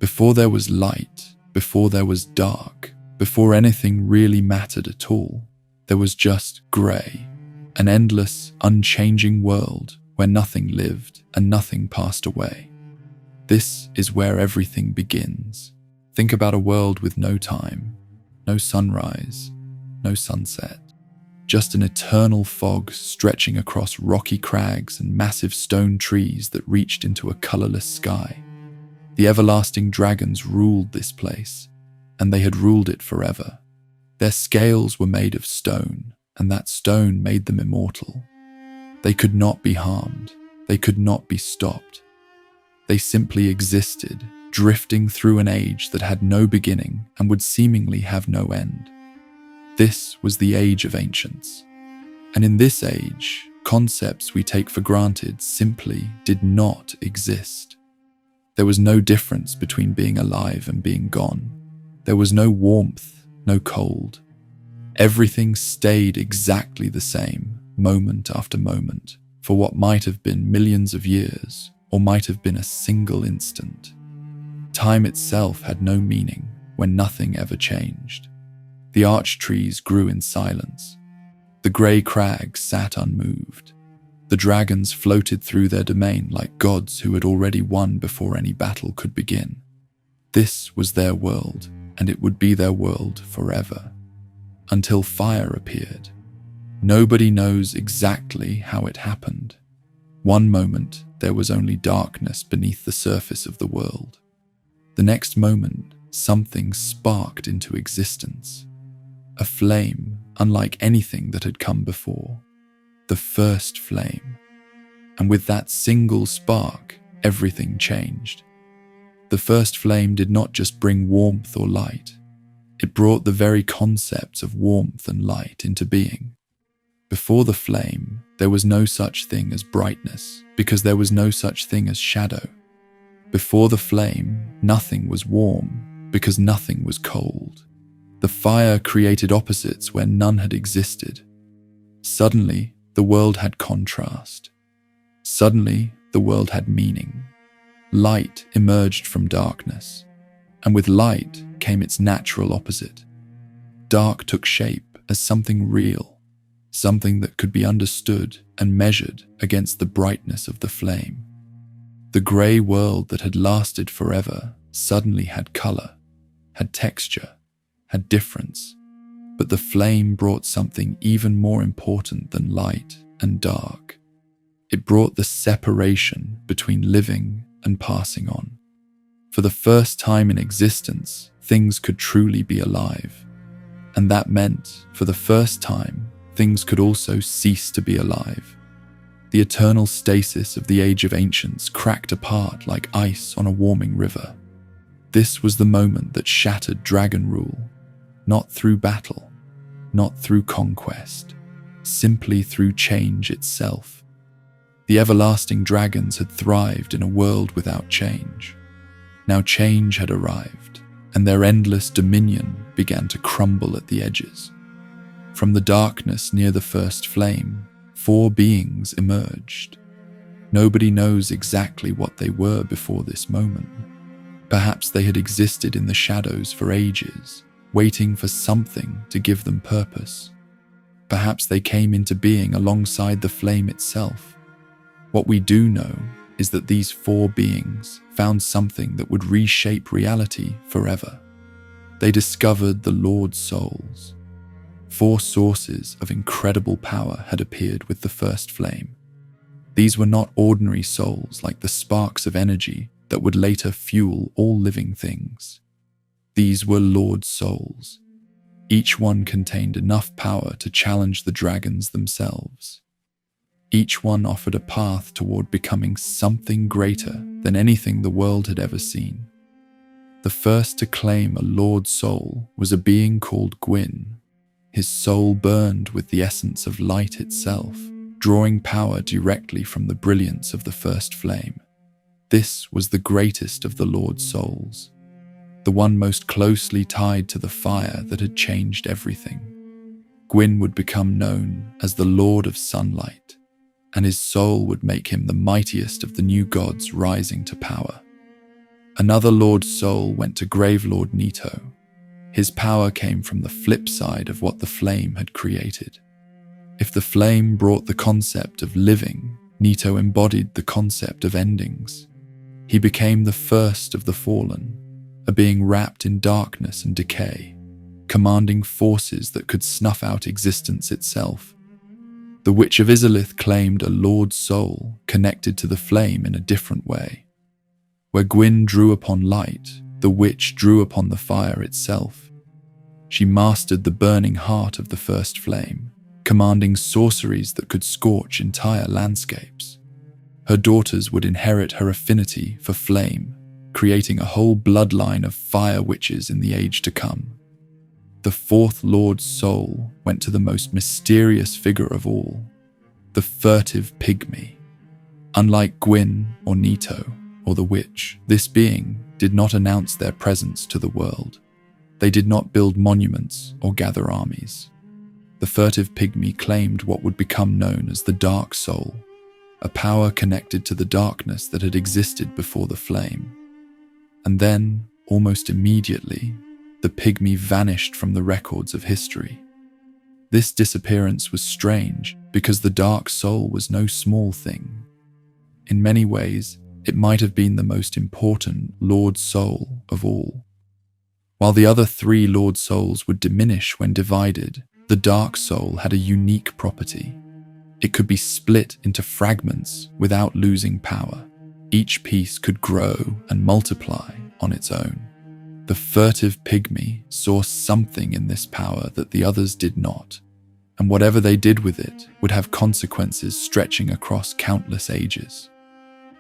Before there was light, before there was dark, before anything really mattered at all, there was just grey, an endless, unchanging world where nothing lived and nothing passed away. This is where everything begins. Think about a world with no time, no sunrise, no sunset, just an eternal fog stretching across rocky crags and massive stone trees that reached into a colourless sky. The everlasting dragons ruled this place, and they had ruled it forever. Their scales were made of stone, and that stone made them immortal. They could not be harmed. They could not be stopped. They simply existed, drifting through an age that had no beginning and would seemingly have no end. This was the Age of Ancients. And in this age, concepts we take for granted simply did not exist. There was no difference between being alive and being gone. There was no warmth, no cold. Everything stayed exactly the same, moment after moment, for what might have been millions of years, or might have been a single instant. Time itself had no meaning when nothing ever changed. The arch trees grew in silence. The grey crags sat unmoved. The dragons floated through their domain like gods who had already won before any battle could begin. This was their world, and it would be their world forever. Until fire appeared. Nobody knows exactly how it happened. One moment, there was only darkness beneath the surface of the world. The next moment, something sparked into existence. A flame, unlike anything that had come before. The first flame. And with that single spark, everything changed. The first flame did not just bring warmth or light. It brought the very concepts of warmth and light into being. Before the flame, there was no such thing as brightness, because there was no such thing as shadow. Before the flame, nothing was warm, because nothing was cold. The fire created opposites where none had existed. Suddenly, the world had contrast. Suddenly, the world had meaning. Light emerged from darkness, and with light came its natural opposite. Dark took shape as something real, something that could be understood and measured against the brightness of the flame. The grey world that had lasted forever suddenly had colour, had texture, had difference, but the flame brought something even more important than light and dark. It brought the separation between living and passing on. For the first time in existence, things could truly be alive. And that meant, for the first time, things could also cease to be alive. The eternal stasis of the Age of Ancients cracked apart like ice on a warming river. This was the moment that shattered dragon rule, not through battle, not through conquest, simply through change itself. The everlasting dragons had thrived in a world without change. Now change had arrived, and their endless dominion began to crumble at the edges. From the darkness near the first flame, 4 beings emerged. Nobody knows exactly what they were before this moment. Perhaps they had existed in the shadows for ages, waiting for something to give them purpose. Perhaps they came into being alongside the flame itself. What we do know is that these 4 beings found something that would reshape reality forever. They discovered the Lord's souls. 4 sources of incredible power had appeared with the first flame. These were not ordinary souls like the sparks of energy that would later fuel all living things. These were Lord's souls. Each one contained enough power to challenge the dragons themselves. Each one offered a path toward becoming something greater than anything the world had ever seen. The first to claim a Lord soul was a being called Gwyn. His soul burned with the essence of light itself, drawing power directly from the brilliance of the first flame. This was the greatest of the Lord's souls, the one most closely tied to the fire that had changed everything. Gwyn would become known as the Lord of Sunlight, and his soul would make him the mightiest of the new gods rising to power. Another Lord's soul went to Gravelord Nito. His power came from the flip side of what the flame had created. If the flame brought the concept of living, Nito embodied the concept of endings. He became the first of the fallen, a being wrapped in darkness and decay, commanding forces that could snuff out existence itself. The Witch of Izalith claimed a Lord's soul connected to the flame in a different way. Where Gwyn drew upon light, the witch drew upon the fire itself. She mastered the burning heart of the first flame, commanding sorceries that could scorch entire landscapes. Her daughters would inherit her affinity for flame, creating a whole bloodline of fire witches in the age to come. The fourth Lord's soul went to the most mysterious figure of all, the furtive pygmy. Unlike Gwyn or Nito or the witch, this being did not announce their presence to the world. They did not build monuments or gather armies. The furtive pygmy claimed what would become known as the Dark Soul, a power connected to the darkness that had existed before the flame. And then, almost immediately, the pygmy vanished from the records of history. This disappearance was strange because the Dark Soul was no small thing. In many ways, it might have been the most important Lord Soul of all. While the other three Lord Souls would diminish when divided, the Dark Soul had a unique property. It could be split into fragments without losing power. Each piece could grow and multiply on its own. The furtive pygmy saw something in this power that the others did not, and whatever they did with it would have consequences stretching across countless ages.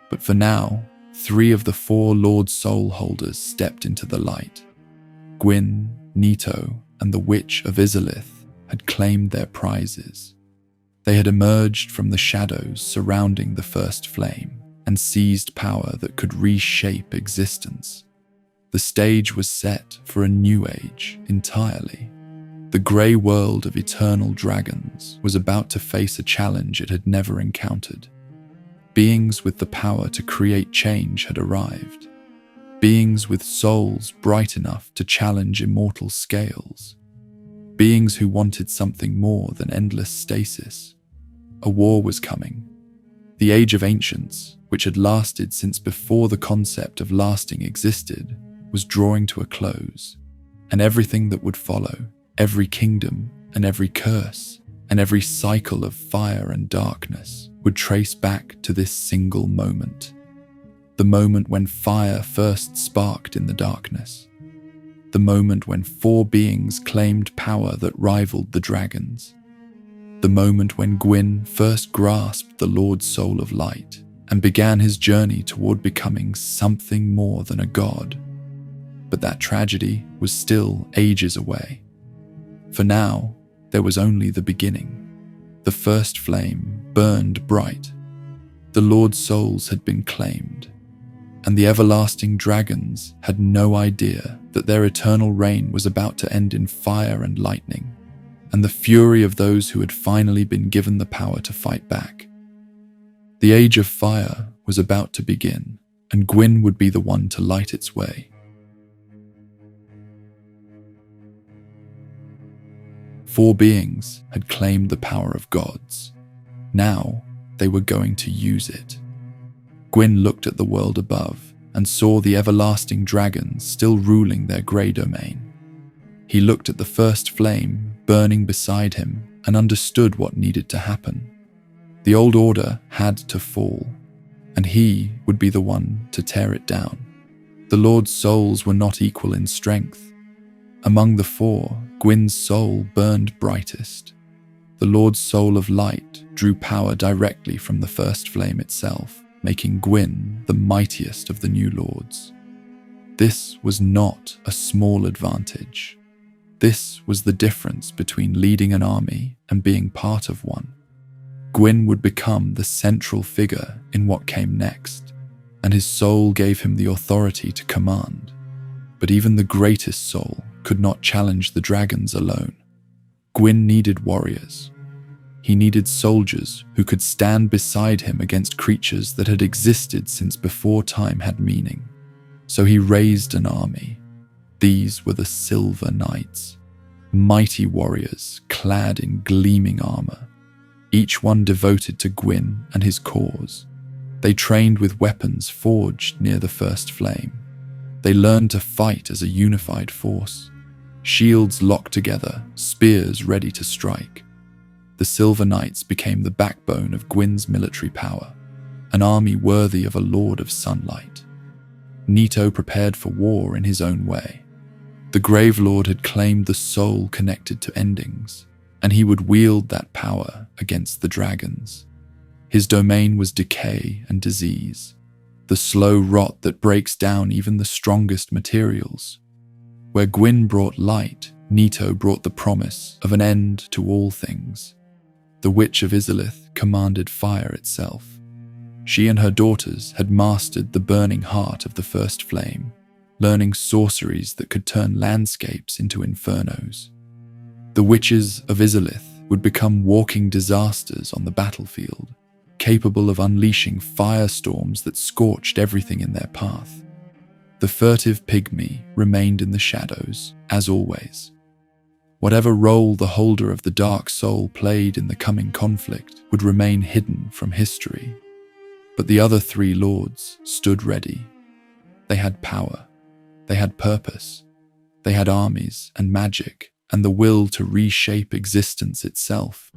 But for now, 3 of the 4 Lord Soul holders stepped into the light. Gwyn, Nito, and the Witch of Izalith had claimed their prizes. They had emerged from the shadows surrounding the first flame and seized power that could reshape existence. The stage was set for a new age entirely. The grey world of eternal dragons was about to face a challenge it had never encountered. Beings with the power to create change had arrived. Beings with souls bright enough to challenge immortal scales. Beings who wanted something more than endless stasis. A war was coming. The Age of Ancients, which had lasted since before the concept of lasting existed, was drawing to a close, and everything that would follow, every kingdom and every curse and every cycle of fire and darkness, would trace back to this single moment. The moment when fire first sparked in the darkness. The moment when 4 beings claimed power that rivaled the dragons. The moment when Gwyn first grasped the Lord Soul of Light and began his journey toward becoming something more than a god. But that tragedy was still ages away. For now, there was only the beginning. The first flame burned bright. The Lord Souls had been claimed, and the everlasting dragons had no idea that their eternal reign was about to end in fire and lightning, and the fury of those who had finally been given the power to fight back. The Age of Fire was about to begin, and Gwyn would be the one to light its way. 4 beings had claimed the power of gods. Now they were going to use it. Gwyn looked at the world above and saw the everlasting dragons still ruling their grey domain. He looked at the first flame burning beside him and understood what needed to happen. The old order had to fall, and he would be the one to tear it down. The Lord's souls were not equal in strength. Among the 4, Gwyn's soul burned brightest. The Lord's Soul of Light drew power directly from the first flame itself, making Gwyn the mightiest of the new lords. This was not a small advantage. This was the difference between leading an army and being part of one. Gwyn would become the central figure in what came next, and his soul gave him the authority to command. But even the greatest soul could not challenge the dragons alone. Gwyn needed warriors. He needed soldiers who could stand beside him against creatures that had existed since before time had meaning. So he raised an army. These were the Silver Knights, mighty warriors clad in gleaming armor, each one devoted to Gwyn and his cause. They trained with weapons forged near the first flame. They learned to fight as a unified force, shields locked together, spears ready to strike. The Silver Knights became the backbone of Gwyn's military power, an army worthy of a Lord of Sunlight. Nito prepared for war in his own way. The Grave Lord had claimed the soul connected to endings, and he would wield that power against the dragons. His domain was decay and disease, the slow rot that breaks down even the strongest materials. Where Gwyn brought light, Nito brought the promise of an end to all things. The Witch of Izalith commanded fire itself. She and her daughters had mastered the burning heart of the first flame, learning sorceries that could turn landscapes into infernos. The Witches of Izalith would become walking disasters on the battlefield, capable of unleashing firestorms that scorched everything in their path. The furtive pygmy remained in the shadows, as always. Whatever role the holder of the dark soul played in the coming conflict would remain hidden from history. But the other three lords stood ready. They had power, they had purpose, they had armies and magic, and the will to reshape existence itself.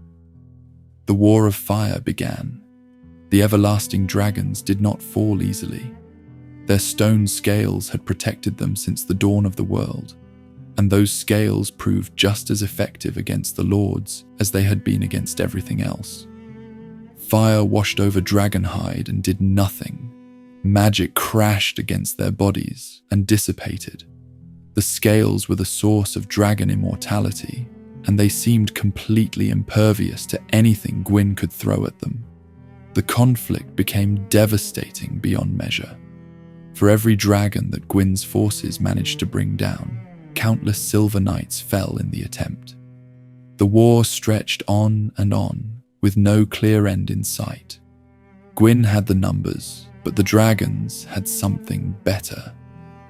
The War of Fire began. The everlasting dragons did not fall easily. Their stone scales had protected them since the dawn of the world, and those scales proved just as effective against the lords as they had been against everything else. Fire washed over Dragonhide and did nothing. Magic crashed against their bodies and dissipated. The scales were the source of dragon immortality, and they seemed completely impervious to anything Gwyn could throw at them. The conflict became devastating beyond measure. For every dragon that Gwyn's forces managed to bring down, countless Silver Knights fell in the attempt. The war stretched on and on, with no clear end in sight. Gwyn had the numbers, but the dragons had something better.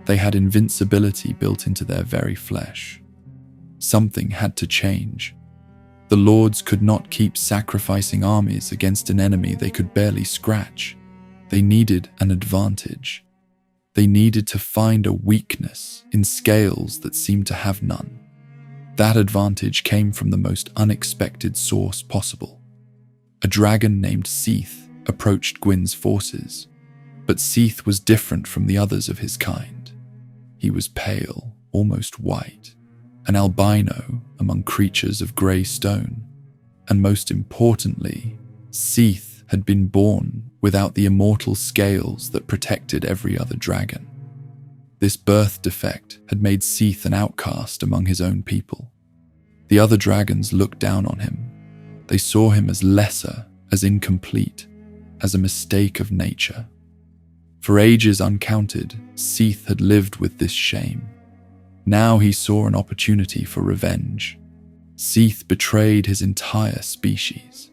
They had invincibility built into their very flesh. Something had to change. The lords could not keep sacrificing armies against an enemy they could barely scratch. They needed an advantage. They needed to find a weakness in scales that seemed to have none. That advantage came from the most unexpected source possible. A dragon named Seath approached Gwyn's forces, but Seath was different from the others of his kind. He was pale, almost white, an albino among creatures of grey stone, and most importantly, Seath had been born without the immortal scales that protected every other dragon. This birth defect had made Seath an outcast among his own people. The other dragons looked down on him. They saw him as lesser, as incomplete, as a mistake of nature. For ages uncounted, Seath had lived with this shame. Now he saw an opportunity for revenge. Seath betrayed his entire species.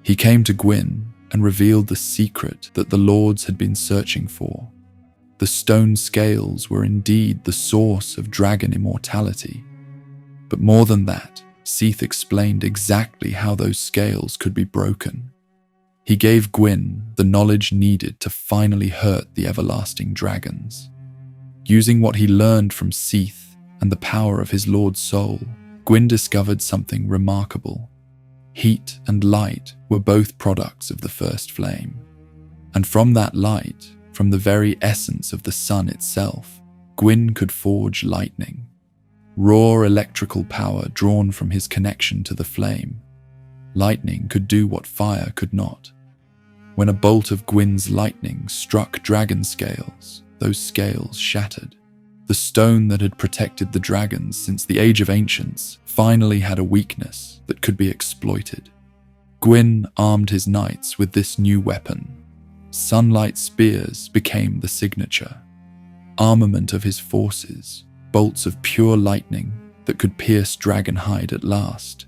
He came to Gwyn and revealed the secret that the lords had been searching for. The stone scales were indeed the source of dragon immortality. But more than that, Seath explained exactly how those scales could be broken. He gave Gwyn the knowledge needed to finally hurt the everlasting dragons. Using what he learned from Seath and the power of his lord's soul, Gwyn discovered something remarkable. Heat and light were both products of the first flame. And from that light, from the very essence of the sun itself, Gwyn could forge lightning. Raw electrical power drawn from his connection to the flame. Lightning could do what fire could not. When a bolt of Gwyn's lightning struck dragon scales, those scales shattered. The stone that had protected the dragons since the Age of Ancients finally had a weakness that could be exploited. Gwyn armed his knights with this new weapon. Sunlight spears became the signature. Armament of his forces, bolts of pure lightning that could pierce Dragonhide at last.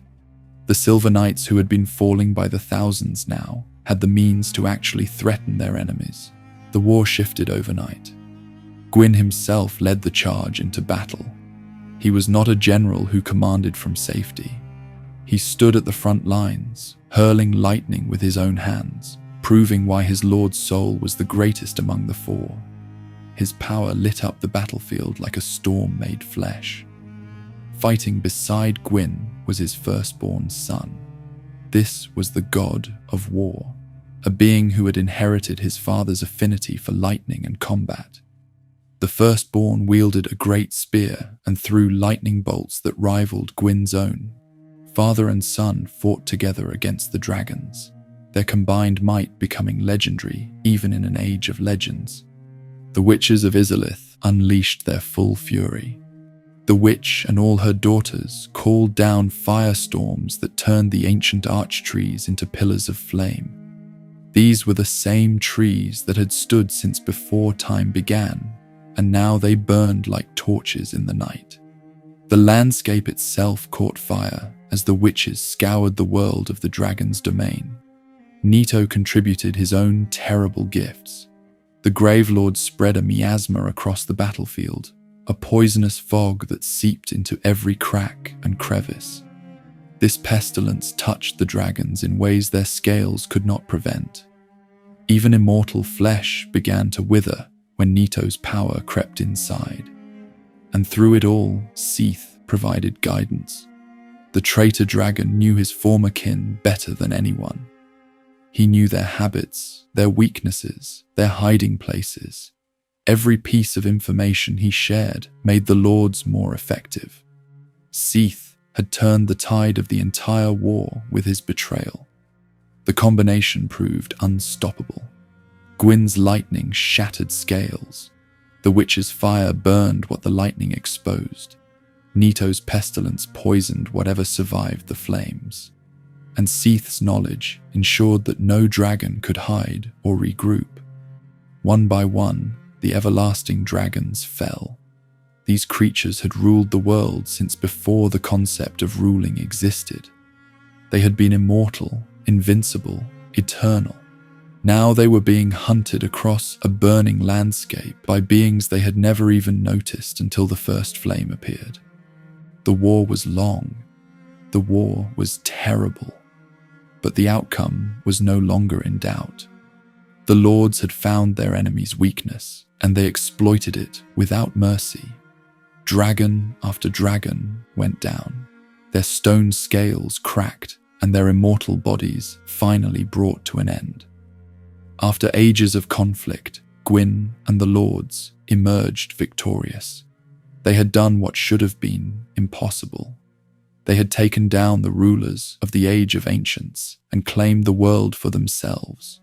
The Silver Knights who had been falling by the thousands now had the means to actually threaten their enemies. The war shifted overnight. Gwyn himself led the charge into battle. He was not a general who commanded from safety. He stood at the front lines, hurling lightning with his own hands, proving why his lord's soul was the greatest among the four. His power lit up the battlefield like a storm made flesh. Fighting beside Gwyn was his firstborn son. This was the god of war, a being who had inherited his father's affinity for lightning and combat. The firstborn wielded a great spear and threw lightning bolts that rivaled Gwyn's own. Father and son fought together against the dragons, their combined might becoming legendary even in an age of legends. The witches of Izalith unleashed their full fury. The witch and all her daughters called down firestorms that turned the ancient arch trees into pillars of flame. These were the same trees that had stood since before time began, and now they burned like torches in the night. The landscape itself caught fire as the witches scoured the world of the dragon's domain. Nito contributed his own terrible gifts. The Gravelord spread a miasma across the battlefield, a poisonous fog that seeped into every crack and crevice. This pestilence touched the dragons in ways their scales could not prevent. Even immortal flesh began to wither when Nito's power crept inside. And through it all, Seath provided guidance. The traitor dragon knew his former kin better than anyone. He knew their habits, their weaknesses, their hiding places. Every piece of information he shared made the lords more effective. Seath had turned the tide of the entire war with his betrayal. The combination proved unstoppable. Gwyn's lightning shattered scales. The witch's fire burned what the lightning exposed. Nito's pestilence poisoned whatever survived the flames. And Seath's knowledge ensured that no dragon could hide or regroup. One by one, the everlasting dragons fell. These creatures had ruled the world since before the concept of ruling existed. They had been immortal, invincible, eternal. Now they were being hunted across a burning landscape by beings they had never even noticed until the first flame appeared. The war was long. The war was terrible. But the outcome was no longer in doubt. The lords had found their enemy's weakness, and they exploited it without mercy. Dragon after dragon went down. Their stone scales cracked, and their immortal bodies finally brought to an end. After ages of conflict, Gwyn and the lords emerged victorious. They had done what should have been impossible. They had taken down the rulers of the Age of Ancients and claimed the world for themselves.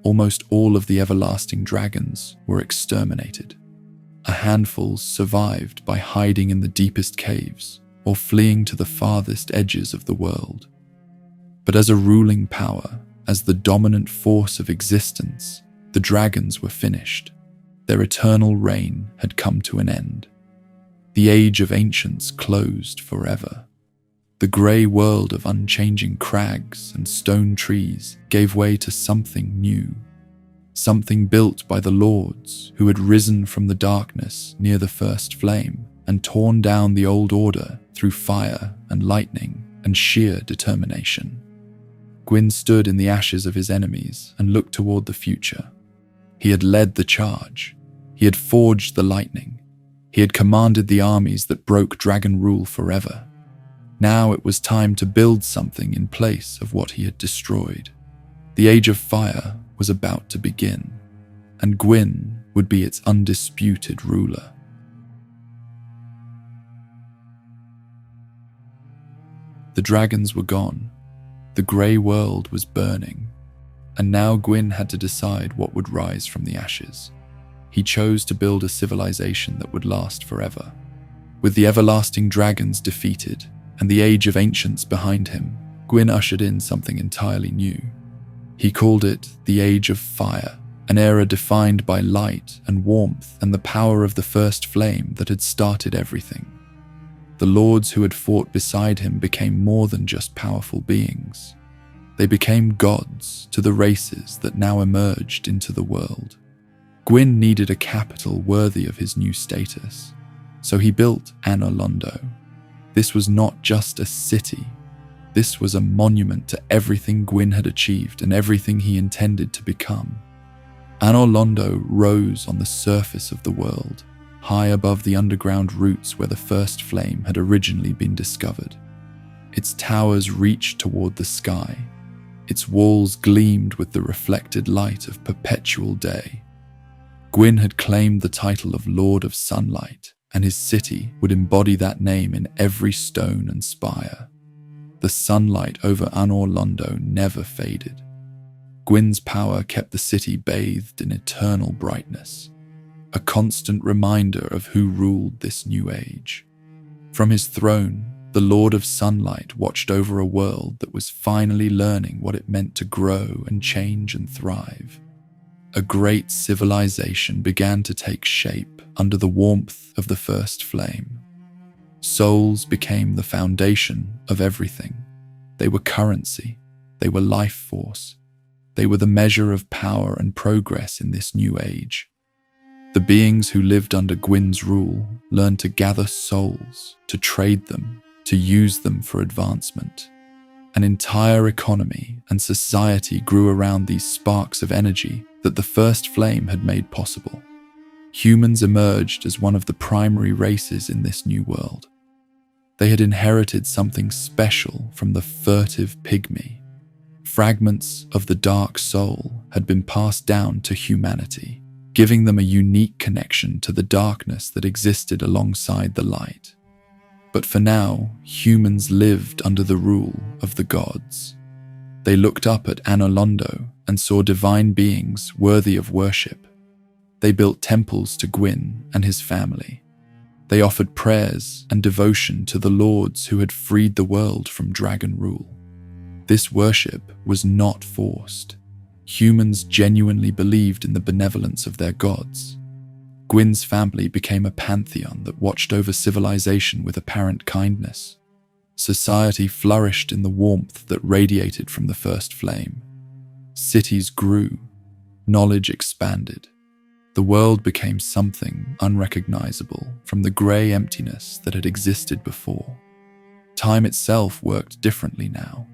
Almost all of the everlasting dragons were exterminated. A handful survived by hiding in the deepest caves or fleeing to the farthest edges of the world. But as a ruling power, as the dominant force of existence, the dragons were finished. Their eternal reign had come to an end. The Age of Ancients closed forever. The grey world of unchanging crags and stone trees gave way to something new. Something built by the lords who had risen from the darkness near the first flame and torn down the old order through fire and lightning and sheer determination. Gwyn stood in the ashes of his enemies and looked toward the future. He had led the charge. He had forged the lightning. He had commanded the armies that broke dragon rule forever. Now it was time to build something in place of what he had destroyed. The Age of Fire was about to begin, and Gwyn would be its undisputed ruler. The dragons were gone. The grey world was burning, and now Gwyn had to decide what would rise from the ashes. He chose to build a civilization that would last forever. With the everlasting dragons defeated and the Age of Ancients behind him, Gwyn ushered in something entirely new. He called it the Age of Fire, an era defined by light and warmth and the power of the first flame that had started everything. The lords who had fought beside him became more than just powerful beings. They became gods to the races that now emerged into the world. Gwyn needed a capital worthy of his new status, so he built Anor Londo. This was not just a city. This was a monument to everything Gwyn had achieved and everything he intended to become. Anor Londo rose on the surface of the world, high above the underground roots where the first flame had originally been discovered. Its towers reached toward the sky. Its walls gleamed with the reflected light of perpetual day. Gwyn had claimed the title of Lord of Sunlight, and his city would embody that name in every stone and spire. The sunlight over Anor Londo never faded. Gwyn's power kept the city bathed in eternal brightness, a constant reminder of who ruled this new age. From his throne, the Lord of Sunlight watched over a world that was finally learning what it meant to grow and change and thrive. A great civilization began to take shape under the warmth of the first flame. Souls became the foundation of everything. They were currency. They were life force. They were the measure of power and progress in this new age. The beings who lived under Gwyn's rule learned to gather souls, to trade them, to use them for advancement. An entire economy and society grew around these sparks of energy that the first flame had made possible. Humans emerged as one of the primary races in this new world. They had inherited something special from the furtive pygmy. Fragments of the dark soul had been passed down to humanity, giving them a unique connection to the darkness that existed alongside the light. But for now, humans lived under the rule of the gods. They looked up at Anor Londo and saw divine beings worthy of worship. They built temples to Gwyn and his family. They offered prayers and devotion to the lords who had freed the world from dragon rule. This worship was not forced. Humans genuinely believed in the benevolence of their gods. Gwyn's family became a pantheon that watched over civilization with apparent kindness. Society flourished in the warmth that radiated from the first flame. Cities grew. Knowledge expanded. The world became something unrecognizable from the grey emptiness that had existed before. Time itself worked differently now.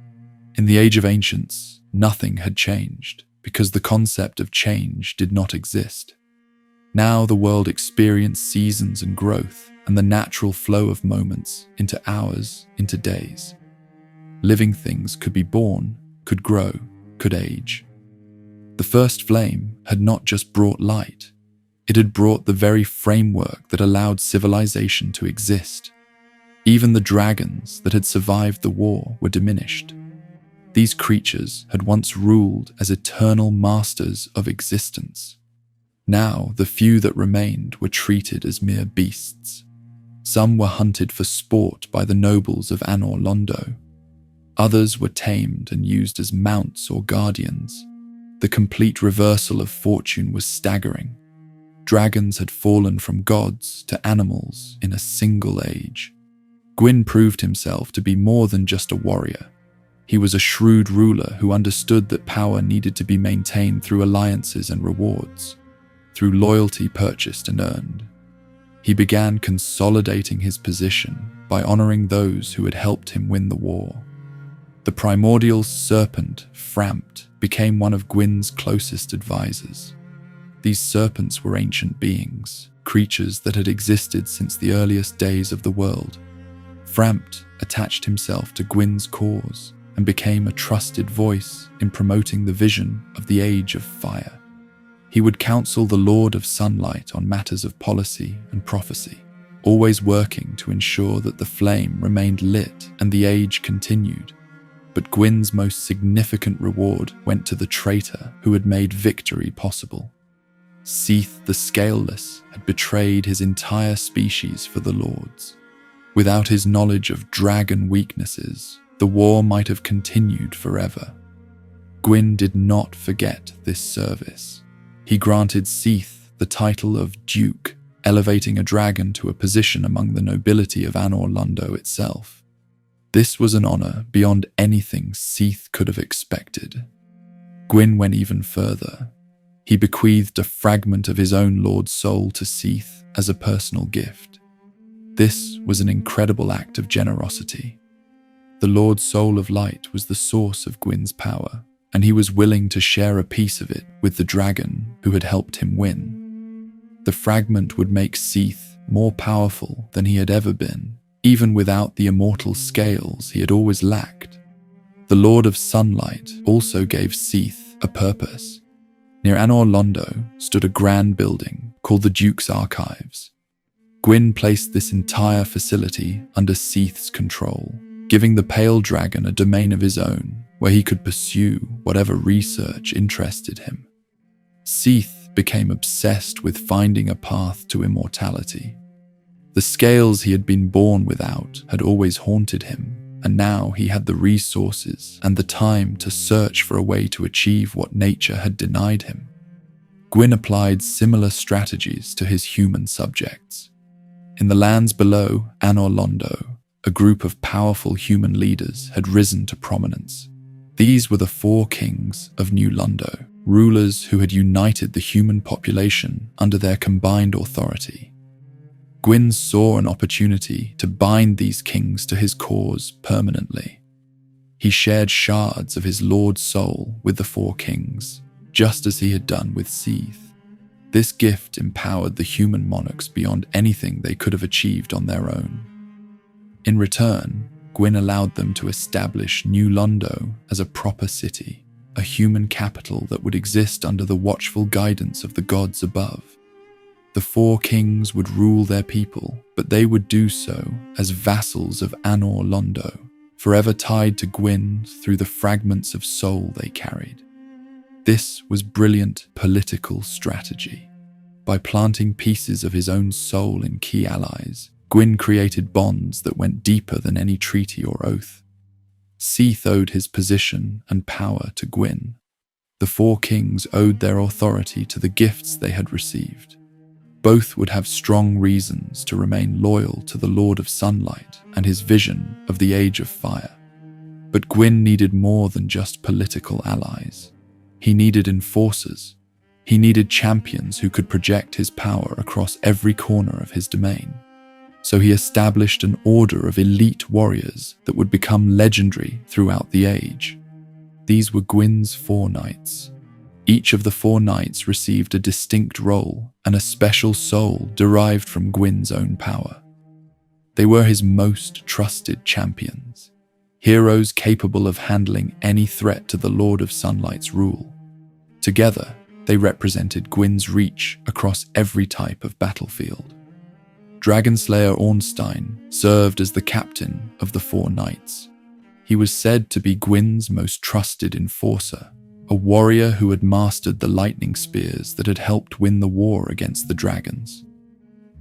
In the Age of Ancients, nothing had changed because the concept of change did not exist. Now the world experienced seasons and growth and the natural flow of moments into hours, into days. Living things could be born, could grow, could age. The first flame had not just brought light, it had brought the very framework that allowed civilization to exist. Even the dragons that had survived the war were diminished. These creatures had once ruled as eternal masters of existence. Now, the few that remained were treated as mere beasts. Some were hunted for sport by the nobles of Anor Londo. Others were tamed and used as mounts or guardians. The complete reversal of fortune was staggering. Dragons had fallen from gods to animals in a single age. Gwyn proved himself to be more than just a warrior. He was a shrewd ruler who understood that power needed to be maintained through alliances and rewards, through loyalty purchased and earned. He began consolidating his position by honoring those who had helped him win the war. The primordial serpent, Frampt, became one of Gwyn's closest advisors. These serpents were ancient beings, creatures that had existed since the earliest days of the world. Frampt attached himself to Gwyn's cause and became a trusted voice in promoting the vision of the Age of Fire. He would counsel the Lord of Sunlight on matters of policy and prophecy, always working to ensure that the flame remained lit and the age continued. But Gwyn's most significant reward went to the traitor who had made victory possible. Seath the Scaleless had betrayed his entire species for the Lords. Without his knowledge of dragon weaknesses, the war might have continued forever. Gwyn did not forget this service. He granted Seath the title of Duke, elevating a dragon to a position among the nobility of Anor Londo itself. This was an honor beyond anything Seath could have expected. Gwyn went even further. He bequeathed a fragment of his own Lord's soul to Seath as a personal gift. This was an incredible act of generosity. The Lord's Soul of Light was the source of Gwyn's power, and he was willing to share a piece of it with the dragon who had helped him win. The fragment would make Seath more powerful than he had ever been, even without the immortal scales he had always lacked. The Lord of Sunlight also gave Seath a purpose. Near Anor Londo stood a grand building called the Duke's Archives. Gwyn placed this entire facility under Seath's control, giving the Pale Dragon a domain of his own where he could pursue whatever research interested him. Seath became obsessed with finding a path to immortality. The scales he had been born without had always haunted him, and now he had the resources and the time to search for a way to achieve what nature had denied him. Gwyn applied similar strategies to his human subjects. In the lands below Anor Londo, a group of powerful human leaders had risen to prominence. These were the 4 kings of New Londo, rulers who had united the human population under their combined authority. Gwyn saw an opportunity to bind these kings to his cause permanently. He shared shards of his Lord's soul with the 4 kings, just as he had done with Seath. This gift empowered the human monarchs beyond anything they could have achieved on their own. In return, Gwyn allowed them to establish New Londo as a proper city, a human capital that would exist under the watchful guidance of the gods above. The 4 kings would rule their people, but they would do so as vassals of Anor Londo, forever tied to Gwyn through the fragments of soul they carried. This was brilliant political strategy. By planting pieces of his own soul in key allies, Gwyn created bonds that went deeper than any treaty or oath. Seath owed his position and power to Gwyn. The 4 kings owed their authority to the gifts they had received. Both would have strong reasons to remain loyal to the Lord of Sunlight and his vision of the Age of Fire. But Gwyn needed more than just political allies. He needed enforcers. He needed champions who could project his power across every corner of his domain. So he established an order of elite warriors that would become legendary throughout the age. These were Gwyn's 4 knights. Each of the 4 knights received a distinct role and a special soul derived from Gwyn's own power. They were his most trusted champions, heroes capable of handling any threat to the Lord of Sunlight's rule. Together, they represented Gwyn's reach across every type of battlefield. Dragonslayer Ornstein served as the captain of the 4 knights. He was said to be Gwyn's most trusted enforcer, a warrior who had mastered the lightning spears that had helped win the war against the dragons.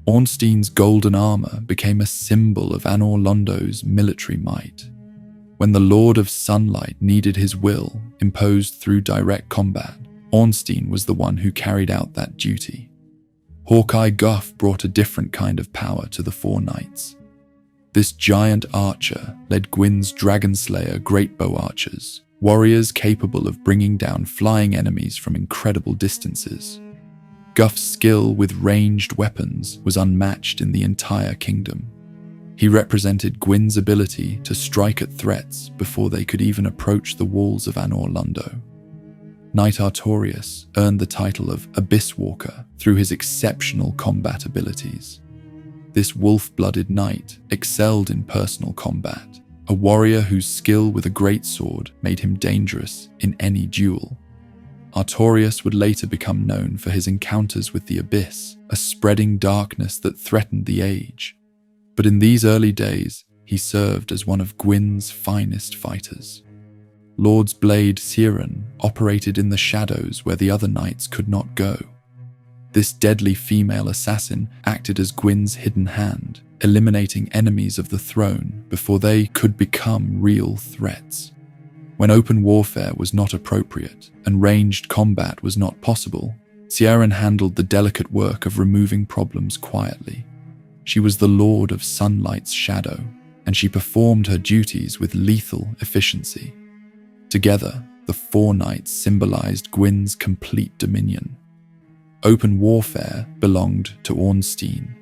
Ornstein's golden armor became a symbol of Anor Londo's military might. When the Lord of Sunlight needed his will imposed through direct combat, Ornstein was the one who carried out that duty. Hawkeye Guff brought a different kind of power to the 4 knights. This giant archer led Gwyn's Dragonslayer Greatbow archers, warriors capable of bringing down flying enemies from incredible distances. Guff's skill with ranged weapons was unmatched in the entire kingdom. He represented Gwyn's ability to strike at threats before they could even approach the walls of Anor Londo. Knight Artorius earned the title of Abyss Walker through his exceptional combat abilities. This wolf-blooded knight excelled in personal combat, a warrior whose skill with a greatsword made him dangerous in any duel. Artorius would later become known for his encounters with the Abyss, a spreading darkness that threatened the age. But in these early days, he served as one of Gwyn's finest fighters. Lord's blade Siren operated in the shadows where the other knights could not go. This deadly female assassin acted as Gwyn's hidden hand, eliminating enemies of the throne before they could become real threats. When open warfare was not appropriate and ranged combat was not possible, Siren handled the delicate work of removing problems quietly. She was the Lord of Sunlight's shadow, and she performed her duties with lethal efficiency. Together, The four knights symbolized Gwyn's complete dominion. Open warfare belonged to Ornstein.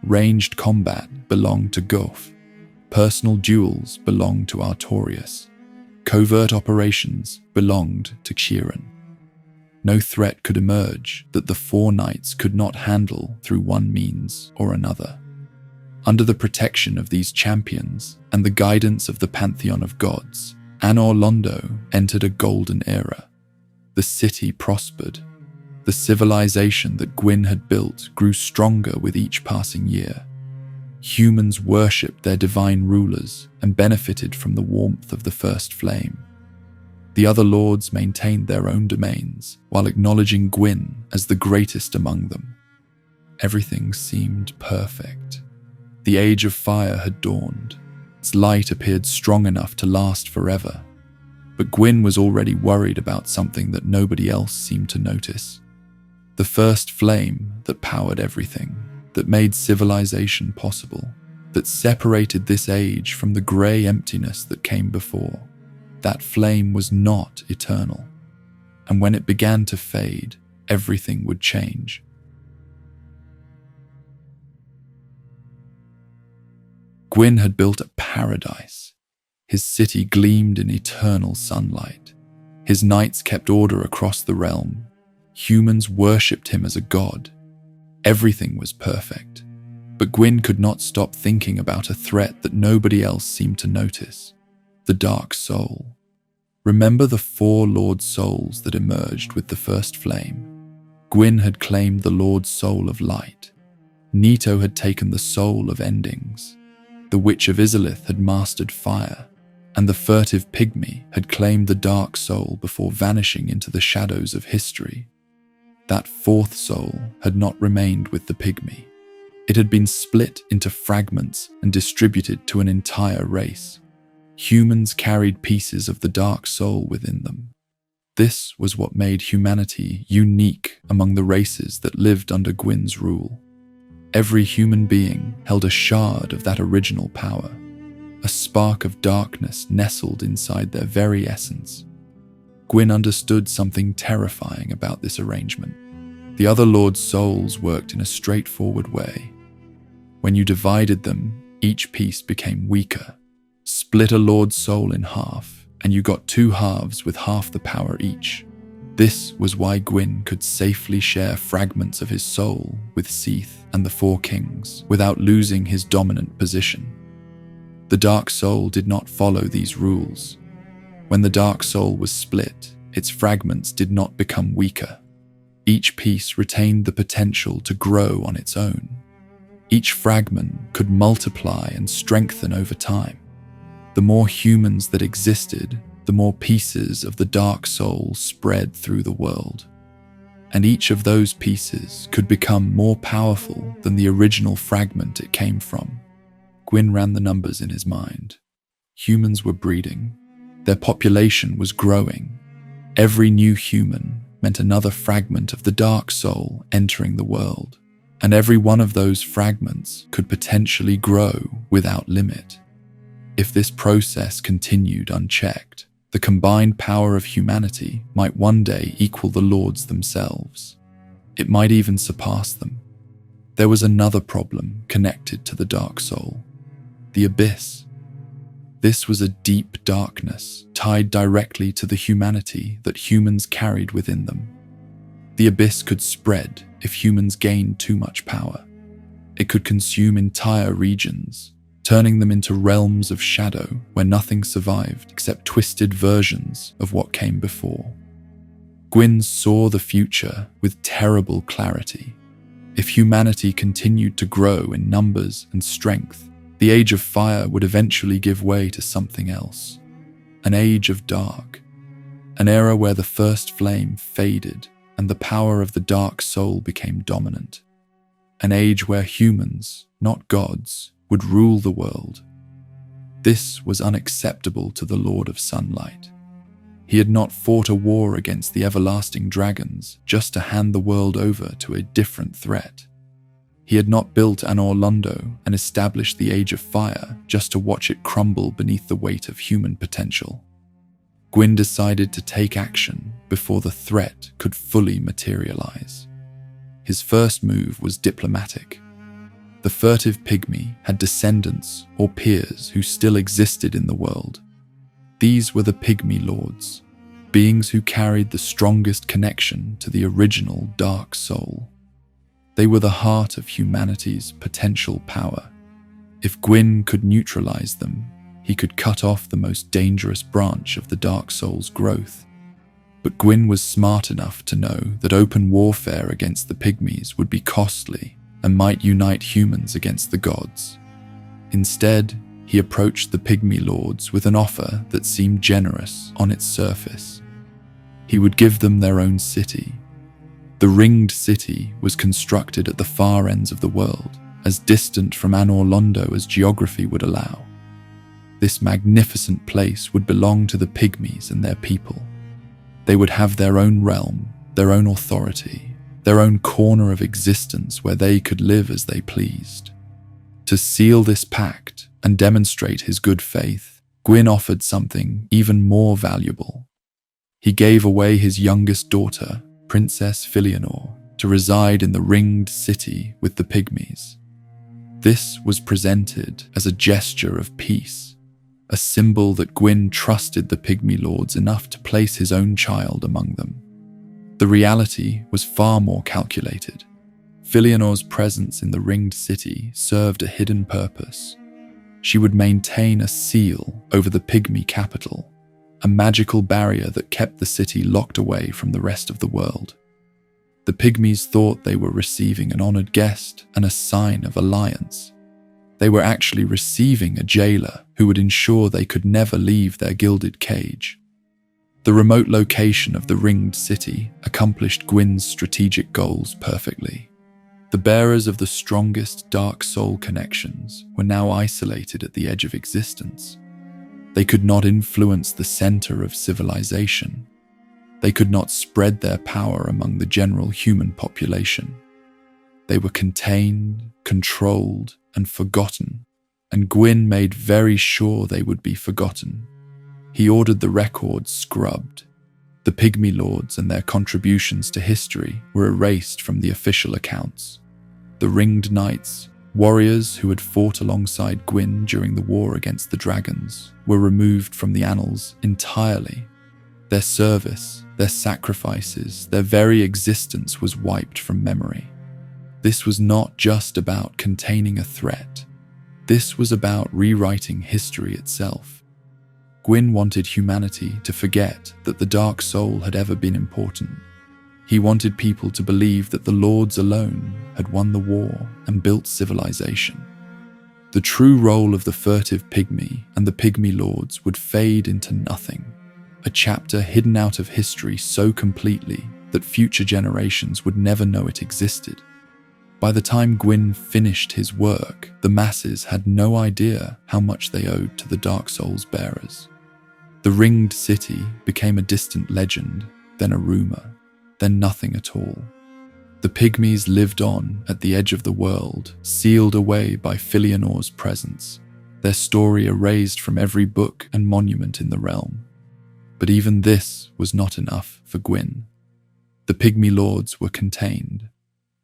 Ranged combat belonged to Goff. Personal duels belonged to Artorius. Covert operations belonged to Kieran. No threat could emerge that the four knights could not handle through one means or another. Under the protection of these champions and the guidance of the Pantheon of gods, Anor Londo entered a golden era. The city prospered. The civilization that Gwyn had built grew stronger with each passing year. Humans worshipped their divine rulers and benefited from the warmth of the first flame. The other lords maintained their own domains while acknowledging Gwyn as the greatest among them. Everything seemed perfect. The Age of Fire had dawned. Its light appeared strong enough to last forever. But Gwyn was already worried about something that nobody else seemed to notice. The first flame that powered everything, that made civilization possible, that separated this age from the grey emptiness that came before. That flame was not eternal. And when it began to fade, everything would change. Gwyn had built a paradise. His city gleamed in eternal sunlight. His knights kept order across the realm. Humans worshipped him as a god. Everything was perfect. But Gwyn could not stop thinking about a threat that nobody else seemed to notice. The Dark Soul. Remember the four Lord Souls that emerged with the first flame? Gwyn had claimed the Lord Soul of Light. Nito had taken the Soul of Endings. The Witch of Izalith had mastered fire, and the furtive pygmy had claimed the Dark Soul before vanishing into the shadows of history. That fourth soul had not remained with the pygmy. It had been split into fragments and distributed to an entire race. Humans carried pieces of the Dark Soul within them. This was what made humanity unique among the races that lived under Gwyn's rule. Every human being held a shard of that original power, a spark of darkness nestled inside their very essence. Gwyn understood something terrifying about this arrangement. The other Lord's souls worked in a straightforward way. When you divided them, each piece became weaker. Split a Lord's soul in half, and you got two halves with half the power each. This was why Gwyn could safely share fragments of his soul with Seath and the Four Kings without losing his dominant position. The Dark Soul did not follow these rules. When the Dark Soul was split, its fragments did not become weaker. Each piece retained the potential to grow on its own. Each fragment could multiply and strengthen over time. The more humans that existed, the more pieces of the Dark Soul spread through the world. And each of those pieces could become more powerful than the original fragment it came from. Gwyn ran the numbers in his mind. Humans were breeding. Their population was growing. Every new human meant another fragment of the Dark Soul entering the world. And every one of those fragments could potentially grow without limit. If this process continued unchecked, the combined power of humanity might one day equal the lords themselves. It might even surpass them. There was another problem connected to the Dark Soul: the Abyss. This was a deep darkness tied directly to the humanity that humans carried within them. The Abyss could spread if humans gained too much power. It could consume entire regions, turning them into realms of shadow where nothing survived except twisted versions of what came before. Gwyn saw the future with terrible clarity. If humanity continued to grow in numbers and strength, the Age of Fire would eventually give way to something else. An Age of Dark. An era where the first flame faded and the power of the Dark Soul became dominant. An age where humans, not gods, would rule the world. This was unacceptable to the Lord of Sunlight. He had not fought a war against the everlasting dragons just to hand the world over to a different threat. He had not built Anor Londo and established the Age of Fire just to watch it crumble beneath the weight of human potential. Gwyn decided to take action before the threat could fully materialize. His first move was diplomatic. The furtive pygmy had descendants or peers who still existed in the world. These were the Pygmy Lords, beings who carried the strongest connection to the original Dark Soul. They were the heart of humanity's potential power. If Gwyn could neutralize them, he could cut off the most dangerous branch of the Dark Soul's growth. But Gwyn was smart enough to know that open warfare against the Pygmies would be costly and might unite humans against the gods. Instead, he approached the Pygmy Lords with an offer that seemed generous on its surface. He would give them their own city. The Ringed City was constructed at the far ends of the world, as distant from Anor Londo as geography would allow. This magnificent place would belong to the Pygmies and their people. They would have their own realm, their own authority, their own corner of existence where they could live as they pleased. To seal this pact and demonstrate his good faith, Gwyn offered something even more valuable. He gave away his youngest daughter, Princess Filianor, to reside in the Ringed City with the Pygmies. This was presented as a gesture of peace, a symbol that Gwyn trusted the Pygmy Lords enough to place his own child among them. The reality was far more calculated. Filianor's presence in the Ringed City served a hidden purpose. She would maintain a seal over the Pygmy capital, a magical barrier that kept the city locked away from the rest of the world. The Pygmies thought they were receiving an honored guest and a sign of alliance. They were actually receiving a jailer who would ensure they could never leave their gilded cage. The remote location of the Ringed City accomplished Gwyn's strategic goals perfectly. The bearers of the strongest Dark Soul connections were now isolated at the edge of existence. They could not influence the center of civilization. They could not spread their power among the general human population. They were contained, controlled, and forgotten, and Gwyn made very sure they would be forgotten. He ordered the records scrubbed. The Pygmy Lords and their contributions to history were erased from the official accounts. The Ringed Knights, warriors who had fought alongside Gwyn during the war against the dragons, were removed from the annals entirely. Their service, their sacrifices, their very existence was wiped from memory. This was not just about containing a threat. This was about rewriting history itself. Gwyn wanted humanity to forget that the Dark Soul had ever been important. He wanted people to believe that the Lords alone had won the war and built civilization. The true role of the furtive pygmy and the Pygmy Lords would fade into nothing, a chapter hidden out of history so completely that future generations would never know it existed. By the time Gwyn finished his work, the masses had no idea how much they owed to the Dark Soul's bearers. The Ringed City became a distant legend, then a rumor, then nothing at all. The Pygmies lived on at the edge of the world, sealed away by Filianor's presence, their story erased from every book and monument in the realm. But even this was not enough for Gwyn. The Pygmy Lords were contained.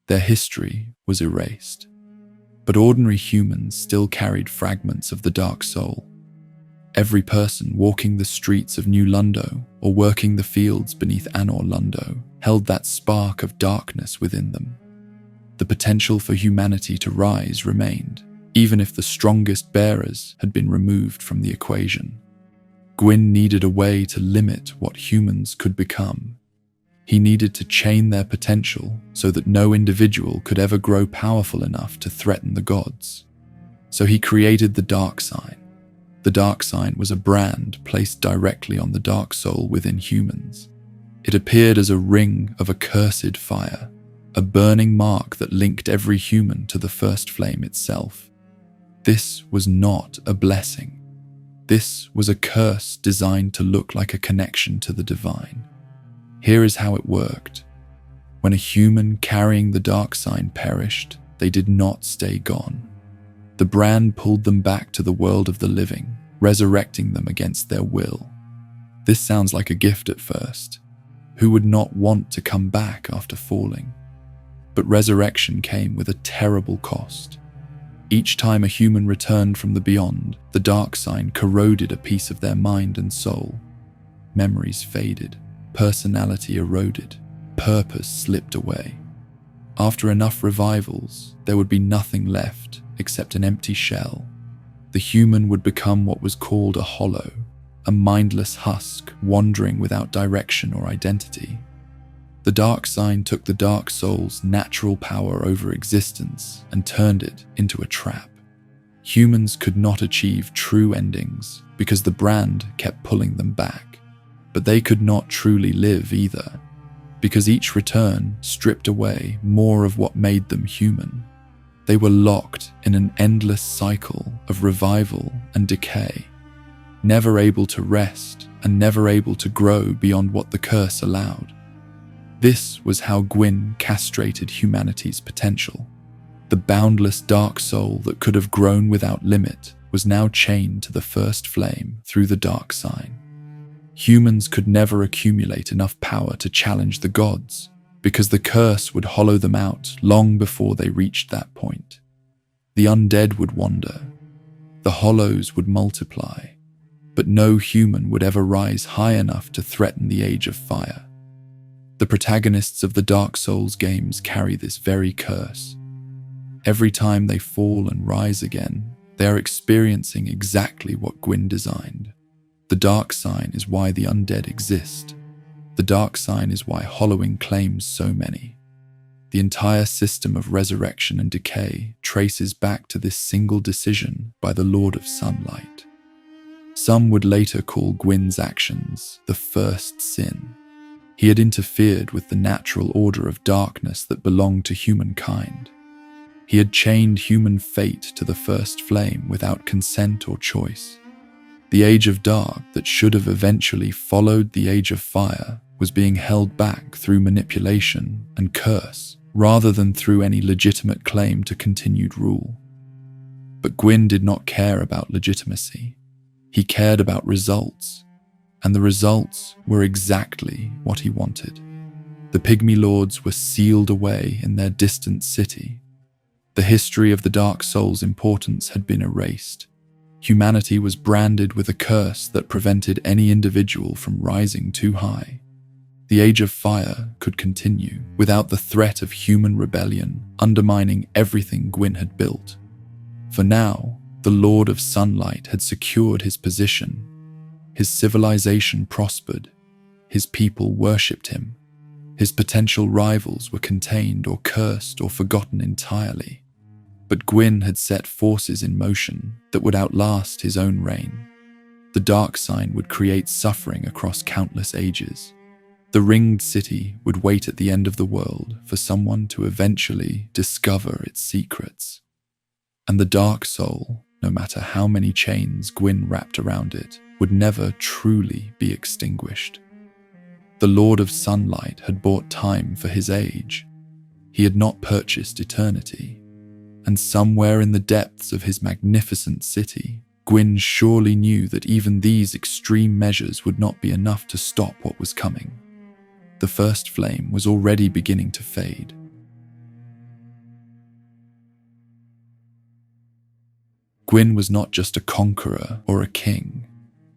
Their history was erased. But ordinary humans still carried fragments of the Dark Soul. Every person walking the streets of New Londo or working the fields beneath Anor Londo held that spark of darkness within them. The potential for humanity to rise remained, even if the strongest bearers had been removed from the equation. Gwyn needed a way to limit what humans could become. He needed to chain their potential so that no individual could ever grow powerful enough to threaten the gods. So he created the Dark Sign. The Dark Sign was a brand placed directly on the Dark Soul within humans. It appeared as a ring of accursed fire, a burning mark that linked every human to the first flame itself. This was not a blessing. This was a curse designed to look like a connection to the divine. Here is how it worked. When a human carrying the Dark Sign perished, they did not stay gone. The brand pulled them back to the world of the living, resurrecting them against their will. This sounds like a gift at first. Who would not want to come back after falling? But resurrection came with a terrible cost. Each time a human returned from the beyond, the dark sign corroded a piece of their mind and soul. Memories faded, personality eroded, purpose slipped away. After enough revivals, there would be nothing left except an empty shell. The human would become what was called a hollow, a mindless husk wandering without direction or identity. The dark sign took the dark soul's natural power over existence and turned it into a trap. Humans could not achieve true endings because the brand kept pulling them back, but they could not truly live either, because each return stripped away more of what made them human. They were locked in an endless cycle of revival and decay, never able to rest and never able to grow beyond what the curse allowed. This was how Gwyn castrated humanity's potential. The boundless dark soul that could have grown without limit was now chained to the first flame through the dark sign. Humans could never accumulate enough power to challenge the gods, because the curse would hollow them out long before they reached that point. The undead would wander, the hollows would multiply, but no human would ever rise high enough to threaten the Age of Fire. The protagonists of the Dark Souls games carry this very curse. Every time they fall and rise again, they are experiencing exactly what Gwyn designed. The dark sign is why the undead exist. The dark sign is why hollowing claims so many. The entire system of resurrection and decay traces back to this single decision by the Lord of Sunlight. Some would later call Gwyn's actions the first sin. He had interfered with the natural order of darkness that belonged to humankind. He had chained human fate to the first flame without consent or choice. The Age of Dark that should have eventually followed the Age of Fire was being held back through manipulation and curse, rather than through any legitimate claim to continued rule. But Gwyn did not care about legitimacy. He cared about results, and the results were exactly what he wanted. The Pygmy Lords were sealed away in their distant city. The history of the Dark Soul's importance had been erased. Humanity was branded with a curse that prevented any individual from rising too high. The Age of Fire could continue without the threat of human rebellion undermining everything Gwyn had built. For now, the Lord of Sunlight had secured his position. His civilization prospered. His people worshipped him. His potential rivals were contained or cursed or forgotten entirely. But Gwyn had set forces in motion that would outlast his own reign. The dark sign would create suffering across countless ages. The ringed city would wait at the end of the world for someone to eventually discover its secrets. And the dark soul, no matter how many chains Gwyn wrapped around it, would never truly be extinguished. The Lord of Sunlight had bought time for his age. He had not purchased eternity. And somewhere in the depths of his magnificent city, Gwyn surely knew that even these extreme measures would not be enough to stop what was coming. The first flame was already beginning to fade. Gwyn was not just a conqueror or a king.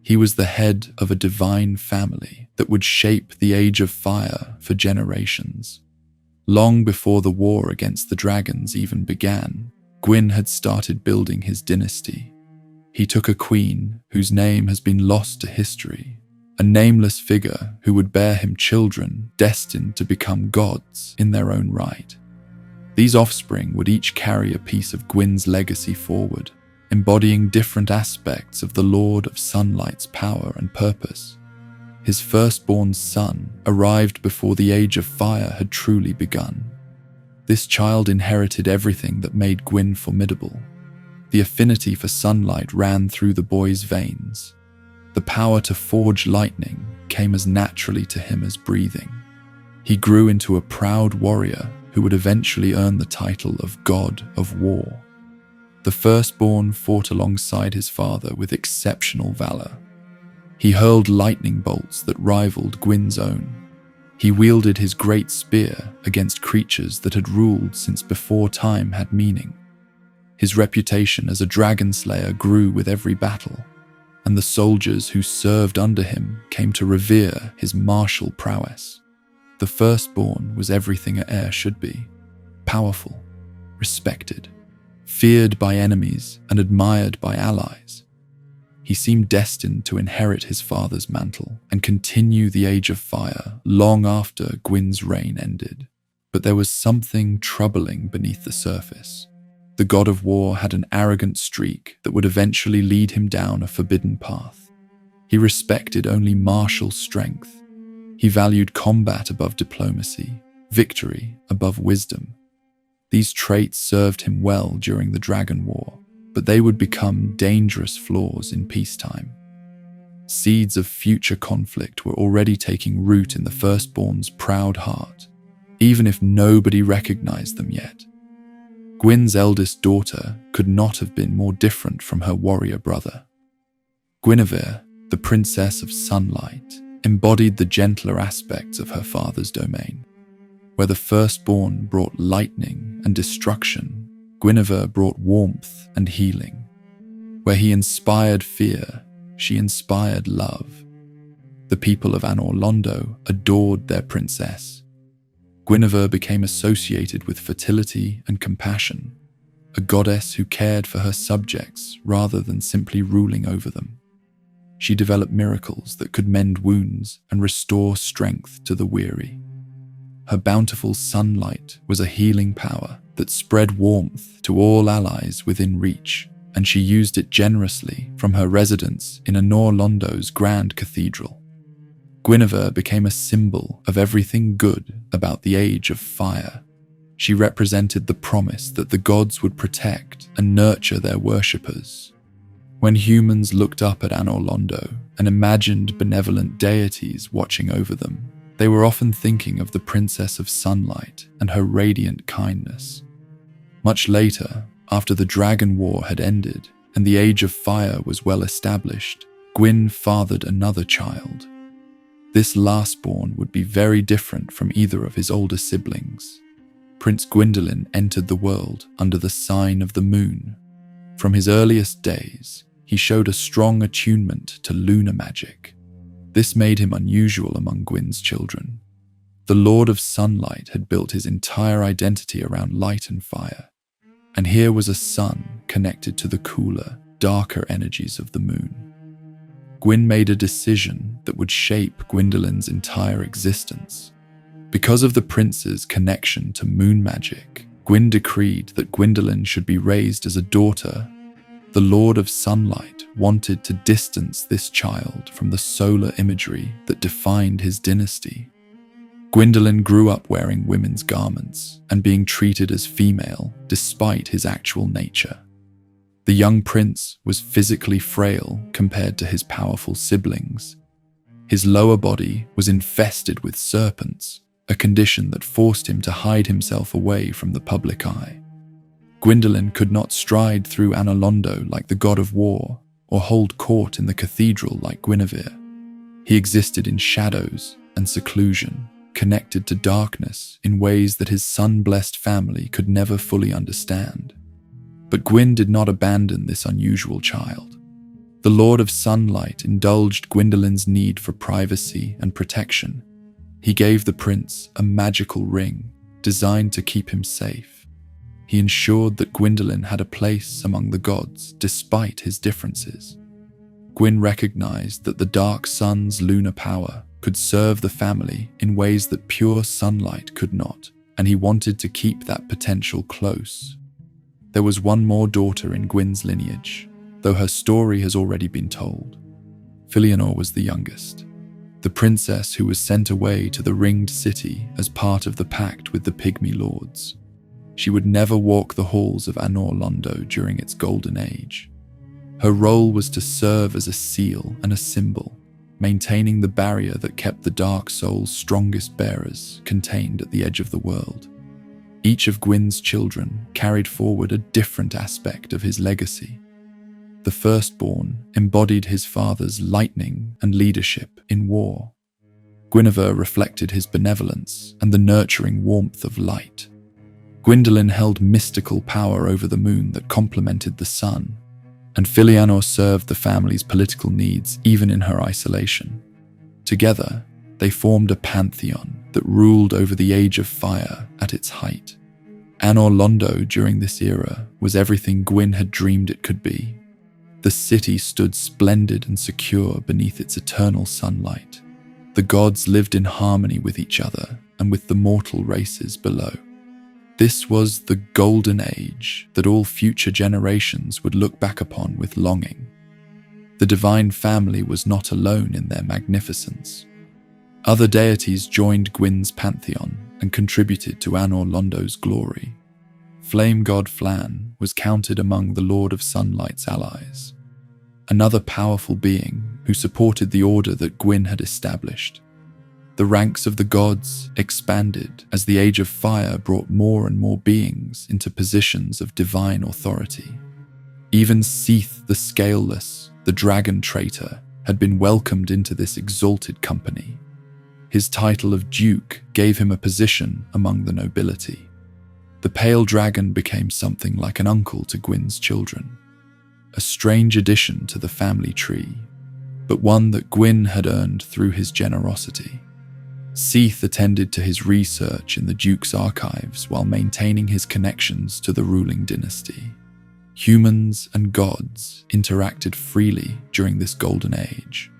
He was the head of a divine family that would shape the Age of Fire for generations. Long before the war against the dragons even began, Gwyn had started building his dynasty. He took a queen whose name has been lost to history, a nameless figure who would bear him children destined to become gods in their own right. These offspring would each carry a piece of Gwyn's legacy forward, embodying different aspects of the Lord of Sunlight's power and purpose. His firstborn son arrived before the Age of Fire had truly begun. This child inherited everything that made Gwyn formidable. The affinity for sunlight ran through the boy's veins. The power to forge lightning came as naturally to him as breathing. He grew into a proud warrior who would eventually earn the title of God of War. The firstborn fought alongside his father with exceptional valor. He hurled lightning bolts that rivaled Gwyn's own. He wielded his great spear against creatures that had ruled since before time had meaning. His reputation as a dragon slayer grew with every battle, and the soldiers who served under him came to revere his martial prowess. The firstborn was everything an heir should be: powerful, respected, feared by enemies, and admired by allies. He seemed destined to inherit his father's mantle and continue the Age of Fire long after Gwyn's reign ended. But there was something troubling beneath the surface. The god of war had an arrogant streak that would eventually lead him down a forbidden path. He respected only martial strength. He valued combat above diplomacy, victory above wisdom. These traits served him well during the Dragon War, but they would become dangerous flaws in peacetime. Seeds of future conflict were already taking root in the firstborn's proud heart, even if nobody recognized them yet. Gwyn's eldest daughter could not have been more different from her warrior brother. Guinevere, the Princess of Sunlight, embodied the gentler aspects of her father's domain. Where the firstborn brought lightning and destruction, Guinevere brought warmth and healing. Where he inspired fear, she inspired love. The people of Anor Londo adored their princess. Guinevere became associated with fertility and compassion, a goddess who cared for her subjects rather than simply ruling over them. She developed miracles that could mend wounds and restore strength to the weary. Her bountiful sunlight was a healing power that spread warmth to all allies within reach, and she used it generously from her residence in Anor Londo's grand cathedral. Guinevere became a symbol of everything good about the Age of Fire. She represented the promise that the gods would protect and nurture their worshippers. When humans looked up at Anor Londo and imagined benevolent deities watching over them, they were often thinking of the Princess of Sunlight and her radiant kindness. Much later, after the Dragon War had ended and the Age of Fire was well established, Gwyn fathered another child. This lastborn would be very different from either of his older siblings. Prince Gwyndolin entered the world under the sign of the moon. From his earliest days, he showed a strong attunement to lunar magic. This made him unusual among Gwyn's children. The Lord of Sunlight had built his entire identity around light and fire, and here was a son connected to the cooler, darker energies of the moon. Gwyn made a decision that would shape Gwyndolin's entire existence. Because of the prince's connection to moon magic, Gwyn decreed that Gwendolin should be raised as a daughter. The Lord of Sunlight wanted to distance this child from the solar imagery that defined his dynasty. Gwendolin grew up wearing women's garments and being treated as female despite his actual nature. The young prince was physically frail compared to his powerful siblings. His lower body was infested with serpents, a condition that forced him to hide himself away from the public eye. Gwendolin could not stride through Anor Londo like the god of war, or hold court in the cathedral like Guinevere. He existed in shadows and seclusion, connected to darkness in ways that his sun-blessed family could never fully understand. But Gwyn did not abandon this unusual child. The Lord of Sunlight indulged Gwendolin's need for privacy and protection. He gave the prince a magical ring designed to keep him safe. He ensured that Gwendolin had a place among the gods despite his differences. Gwyn recognized that the dark sun's lunar power could serve the family in ways that pure sunlight could not, and he wanted to keep that potential close. There was one more daughter in Gwyn's lineage, though her story has already been told. Filianor was the youngest, the princess who was sent away to the Ringed City as part of the pact with the Pygmy Lords. She would never walk the halls of Anor Londo during its golden age. Her role was to serve as a seal and a symbol, maintaining the barrier that kept the Dark Soul's strongest bearers contained at the edge of the world. Each of Gwyn's children carried forward a different aspect of his legacy. the firstborn, embodied his father's lightning and leadership in war. Guinevere reflected his benevolence and the nurturing warmth of light. Gwyndolin held mystical power over the moon that complemented the sun, and Anor served the family's political needs even in her isolation. Together, they formed a pantheon that ruled over the Age of Fire at its height. Anor Londo during this era was everything Gwyn had dreamed it could be. The city stood splendid and secure beneath its eternal sunlight. The gods lived in harmony with each other and with the mortal races below. This was the golden age that all future generations would look back upon with longing. The divine family was not alone in their magnificence. Other deities joined Gwyn's pantheon and contributed to Anor Londo's glory. Flame god Flann was counted among the Lord of Sunlight's allies, another powerful being who supported the order that Gwyn had established. The ranks of the gods expanded as the Age of Fire brought more and more beings into positions of divine authority. Even Seath the Scaleless, the dragon traitor, had been welcomed into this exalted company. His title of Duke gave him a position among the nobility. The pale dragon became something like an uncle to Gwyn's children, a strange addition to the family tree, but one that Gwyn had earned through his generosity. Seath attended to his research in the Duke's archives while maintaining his connections to the ruling dynasty. Humans and gods interacted freely during this golden age.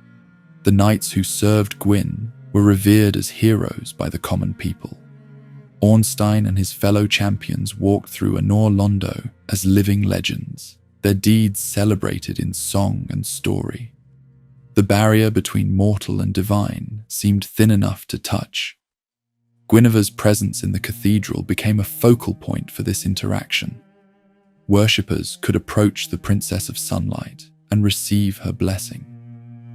The knights who served Gwyn were revered as heroes by the common people. Ornstein and his fellow champions walked through Anor Londo as living legends, their deeds celebrated in song and story. The barrier between mortal and divine seemed thin enough to touch. Guinevere's presence in the cathedral became a focal point for this interaction. Worshippers could approach the Princess of Sunlight and receive her blessing.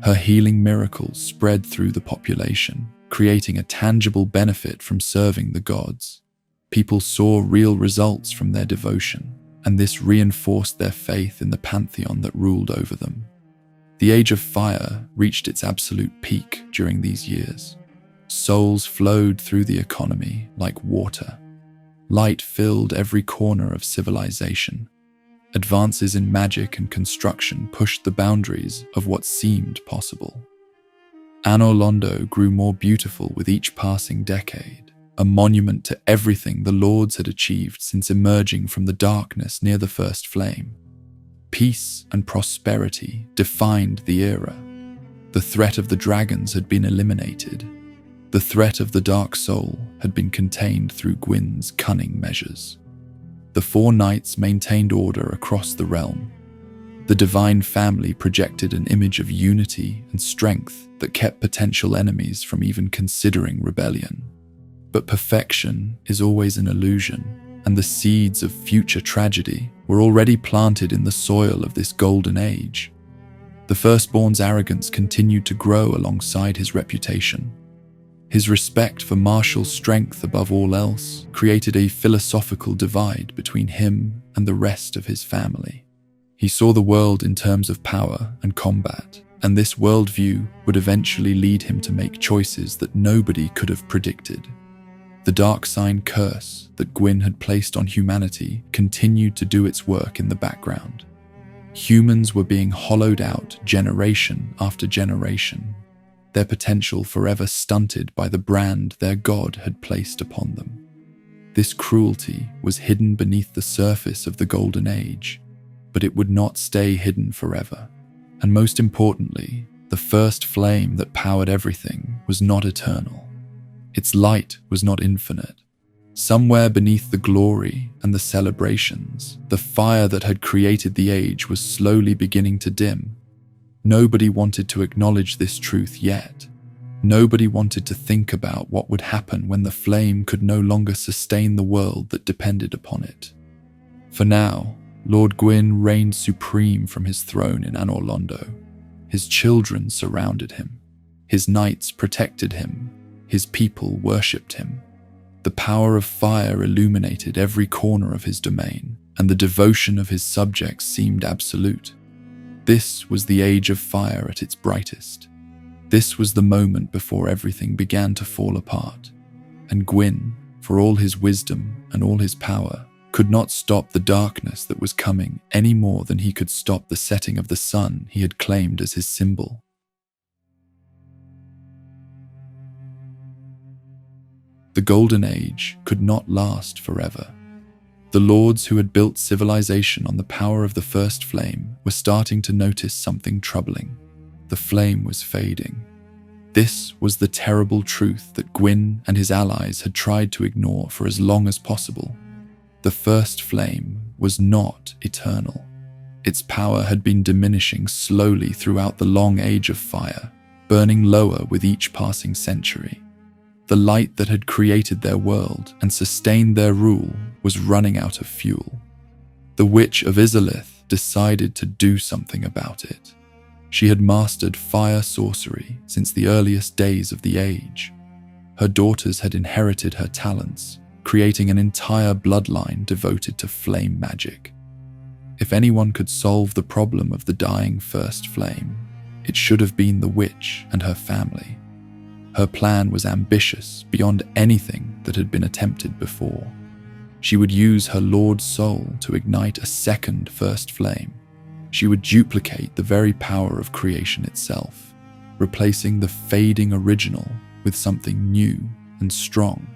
Her healing miracles spread through the population, creating a tangible benefit from serving the gods. People saw real results from their devotion, and this reinforced their faith in the pantheon that ruled over them. The Age of Fire reached its absolute peak during these years. Souls flowed through the economy like water. Light filled every corner of civilization. Advances in magic and construction pushed the boundaries of what seemed possible. Anor Londo grew more beautiful with each passing decade, a monument to everything the lords had achieved since emerging from the darkness near the first flame. Peace and prosperity defined the era. The threat of the dragons had been eliminated. The threat of the dark soul had been contained through Gwyn's cunning measures. The four knights maintained order across the realm. The divine family projected an image of unity and strength that kept potential enemies from even considering rebellion. But perfection is always an illusion, and the seeds of future tragedy were already planted in the soil of this golden age. The firstborn's arrogance continued to grow alongside his reputation. His respect for martial strength above all else created a philosophical divide between him and the rest of his family. He saw the world in terms of power and combat, and this worldview would eventually lead him to make choices that nobody could have predicted. The dark sign curse that Gwyn had placed on humanity continued to do its work in the background. Humans were being hollowed out generation after generation, their potential forever stunted by the brand their god had placed upon them. This cruelty was hidden beneath the surface of the Golden Age, but it would not stay hidden forever. And most importantly, the first flame that powered everything was not eternal. Its light was not infinite. Somewhere beneath the glory and the celebrations, the fire that had created the age was slowly beginning to dim. Nobody wanted to acknowledge this truth yet. Nobody wanted to think about what would happen when the flame could no longer sustain the world that depended upon it. For now, Lord Gwyn reigned supreme from his throne in Anor Londo. His children surrounded him. His knights protected him. His people worshipped him. The power of fire illuminated every corner of his domain, and the devotion of his subjects seemed absolute. This was the Age of Fire at its brightest. This was the moment before everything began to fall apart, and Gwyn, for all his wisdom and all his power, could not stop the darkness that was coming any more than he could stop the setting of the sun he had claimed as his symbol. The Golden Age could not last forever. The lords who had built civilization on the power of the first flame were starting to notice something troubling. The flame was fading. This was the terrible truth that Gwyn and his allies had tried to ignore for as long as possible. The first flame was not eternal. Its power had been diminishing slowly throughout the long Age of Fire, burning lower with each passing century. The light that had created their world and sustained their rule was running out of fuel. The Witch of Izalith decided to do something about it. She had mastered fire sorcery since the earliest days of the age. Her daughters had inherited her talents, creating an entire bloodline devoted to flame magic. If anyone could solve the problem of the dying first flame, it should have been the witch and her family. Her plan was ambitious beyond anything that had been attempted before. She would use her lord's soul to ignite a second first flame. She would duplicate the very power of creation itself, replacing the fading original with something new and strong.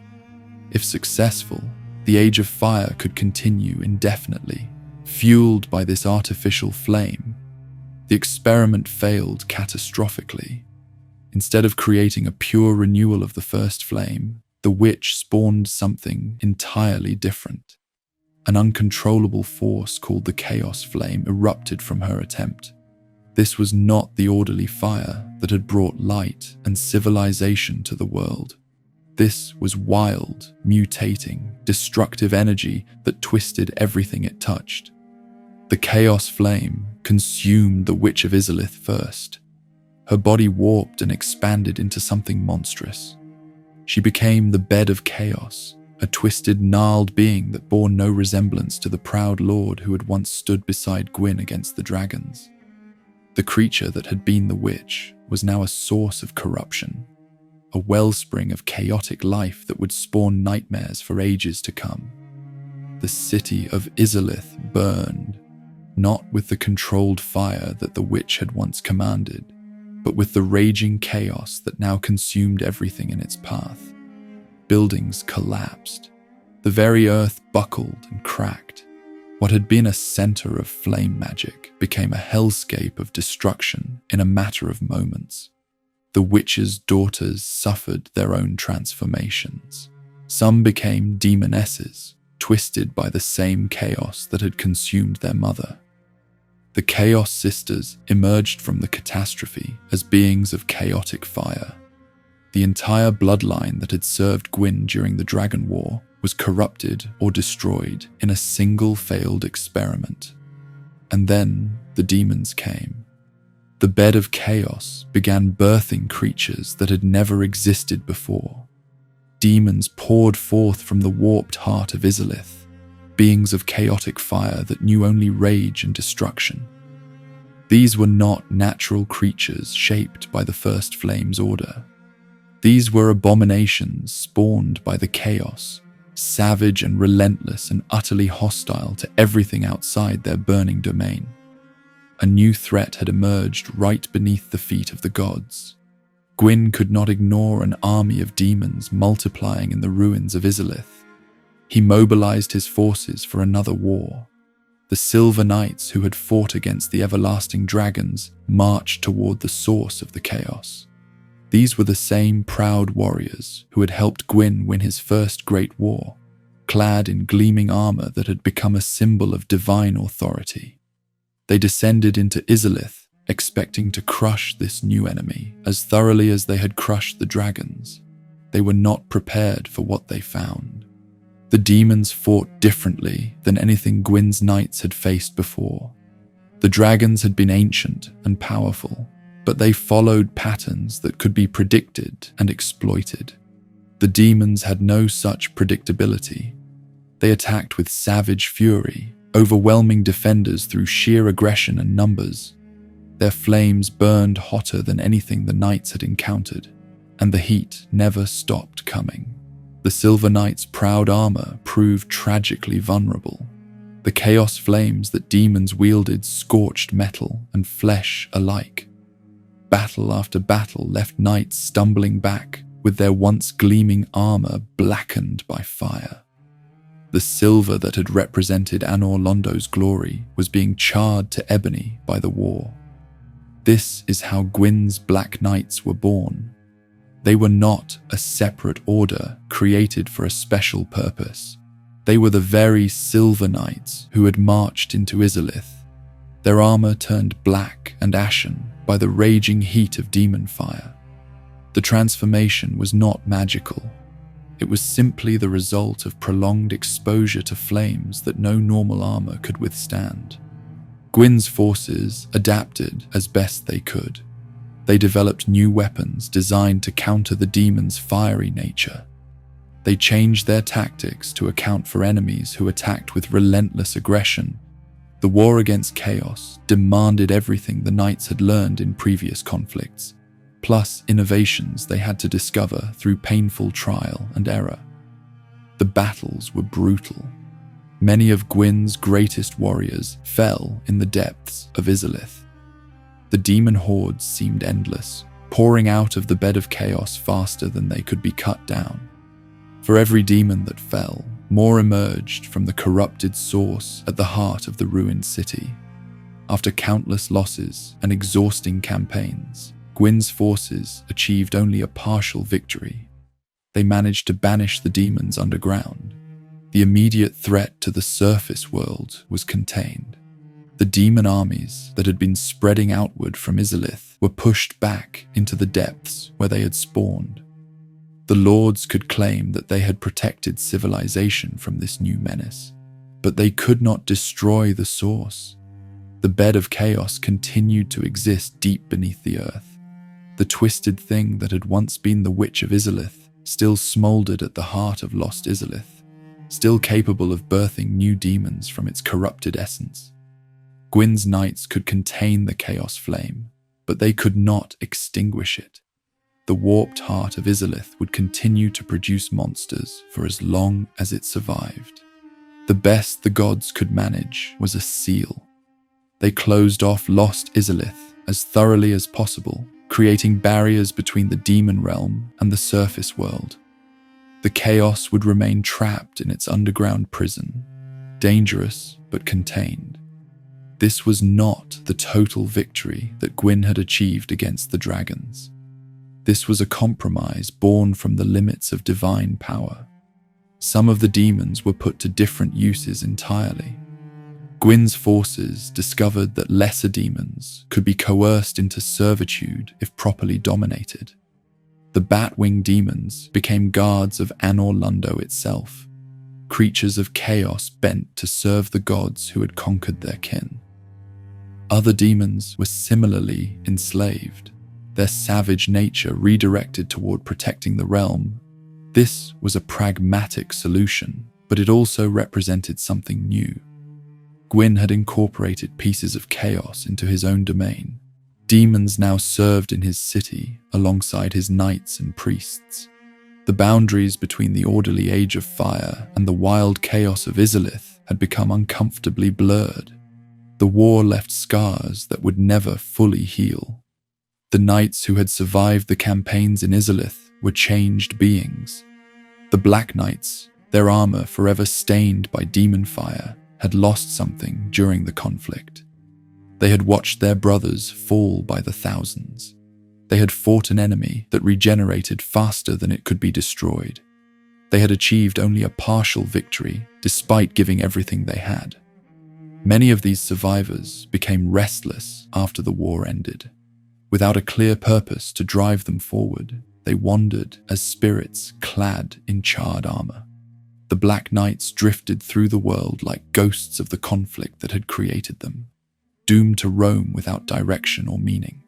If successful, the Age of Fire could continue indefinitely, fueled by this artificial flame. The experiment failed catastrophically. Instead of creating a pure renewal of the first flame, the witch spawned something entirely different. An uncontrollable force called the Chaos Flame erupted from her attempt. This was not the orderly fire that had brought light and civilization to the world. This was wild, mutating, destructive energy that twisted everything it touched. The Chaos Flame consumed the Witch of Izalith first. Her body warped and expanded into something monstrous. She became the Bed of Chaos, a twisted, gnarled being that bore no resemblance to the proud lord who had once stood beside Gwyn against the dragons. The creature that had been the witch was now a source of corruption, a wellspring of chaotic life that would spawn nightmares for ages to come. The city of Izalith burned, not with the controlled fire that the witch had once commanded, but with the raging chaos that now consumed everything in its path. Buildings collapsed. The very earth buckled and cracked. What had been a center of flame magic became a hellscape of destruction in a matter of moments. The witch's daughters suffered their own transformations. Some became demonesses, twisted by the same chaos that had consumed their mother. The Chaos Sisters emerged from the catastrophe as beings of chaotic fire. The entire bloodline that had served Gwyn during the Dragon War was corrupted or destroyed in a single failed experiment. And then the demons came. The Bed of Chaos began birthing creatures that had never existed before. Demons poured forth from the warped heart of Izalith, beings of chaotic fire that knew only rage and destruction. These were not natural creatures shaped by the first flame's order. These were abominations spawned by the chaos, savage and relentless and utterly hostile to everything outside their burning domain. A new threat had emerged right beneath the feet of the gods. Gwyn could not ignore an army of demons multiplying in the ruins of Izalith. He mobilized his forces for another war. The Silver Knights who had fought against the everlasting dragons marched toward the source of the chaos. These were the same proud warriors who had helped Gwyn win his first great war, clad in gleaming armor that had become a symbol of divine authority. They descended into Izalith, expecting to crush this new enemy as thoroughly as they had crushed the dragons. They were not prepared for what they found. The demons fought differently than anything Gwyn's knights had faced before. The dragons had been ancient and powerful, but they followed patterns that could be predicted and exploited. The demons had no such predictability. They attacked with savage fury, overwhelming defenders through sheer aggression and numbers. Their flames burned hotter than anything the knights had encountered, and the heat never stopped coming. The Silver Knights' proud armor proved tragically vulnerable. The chaos flames that demons wielded scorched metal and flesh alike. Battle after battle left knights stumbling back, with their once gleaming armor blackened by fire. The silver that had represented Anor Londo's glory was being charred to ebony by the war. This is how Gwyn's Black Knights were born. They were not a separate order created for a special purpose. They were the very Silver Knights who had marched into Izalith. Their armor turned black and ashen by the raging heat of demon fire. The transformation was not magical. It was simply the result of prolonged exposure to flames that no normal armor could withstand. Gwyn's forces adapted as best they could. They developed new weapons designed to counter the demon's fiery nature. They changed their tactics to account for enemies who attacked with relentless aggression. The war against chaos demanded everything the knights had learned in previous conflicts, plus innovations they had to discover through painful trial and error. The battles were brutal. Many of Gwyn's greatest warriors fell in the depths of Izalith. The demon hordes seemed endless, pouring out of the bed of chaos faster than they could be cut down. For every demon that fell, more emerged from the corrupted source at the heart of the ruined city. After countless losses and exhausting campaigns, Gwyn's forces achieved only a partial victory. They managed to banish the demons underground. The immediate threat to the surface world was contained. The demon armies that had been spreading outward from Izalith were pushed back into the depths where they had spawned. The lords could claim that they had protected civilization from this new menace, but they could not destroy the source. The bed of chaos continued to exist deep beneath the earth. The twisted thing that had once been the Witch of Izalith still smoldered at the heart of lost Izalith, still capable of birthing new demons from its corrupted essence. Gwyn's knights could contain the chaos flame, but they could not extinguish it. The warped heart of Izalith would continue to produce monsters for as long as it survived. The best the gods could manage was a seal. They closed off lost Izalith as thoroughly as possible, creating barriers between the demon realm and the surface world. The chaos would remain trapped in its underground prison, dangerous but contained. This was not the total victory that Gwyn had achieved against the dragons. This was a compromise born from the limits of divine power. Some of the demons were put to different uses entirely. Gwyn's forces discovered that lesser demons could be coerced into servitude if properly dominated. The Batwing demons became guards of Anor Londo itself, creatures of chaos bent to serve the gods who had conquered their kin. Other demons were similarly enslaved, their savage nature redirected toward protecting the realm. This was a pragmatic solution, but it also represented something new. Gwyn had incorporated pieces of chaos into his own domain. Demons now served in his city alongside his knights and priests. The boundaries between the orderly Age of Fire and the wild chaos of Izalith had become uncomfortably blurred. The war left scars that would never fully heal. The knights who had survived the campaigns in Izalith were changed beings. The Black Knights, their armor forever stained by demon fire, had lost something during the conflict. They had watched their brothers fall by the thousands. They had fought an enemy that regenerated faster than it could be destroyed. They had achieved only a partial victory despite giving everything they had. Many of these survivors became restless after the war ended. Without a clear purpose to drive them forward, they wandered as spirits clad in charred armor. The Black Knights drifted through the world like ghosts of the conflict that had created them, doomed to roam without direction or meaning.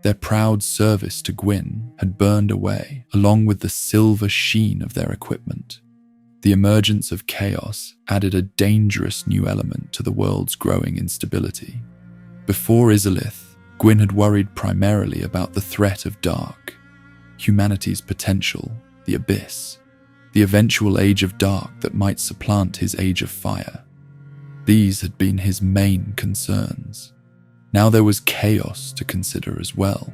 Their proud service to Gwyn had burned away, along with the silver sheen of their equipment. The emergence of chaos added a dangerous new element to the world's growing instability. Before Izalith, Gwyn had worried primarily about the threat of dark, humanity's potential, the abyss, the eventual age of dark that might supplant his age of fire. These had been his main concerns. Now there was chaos to consider as well.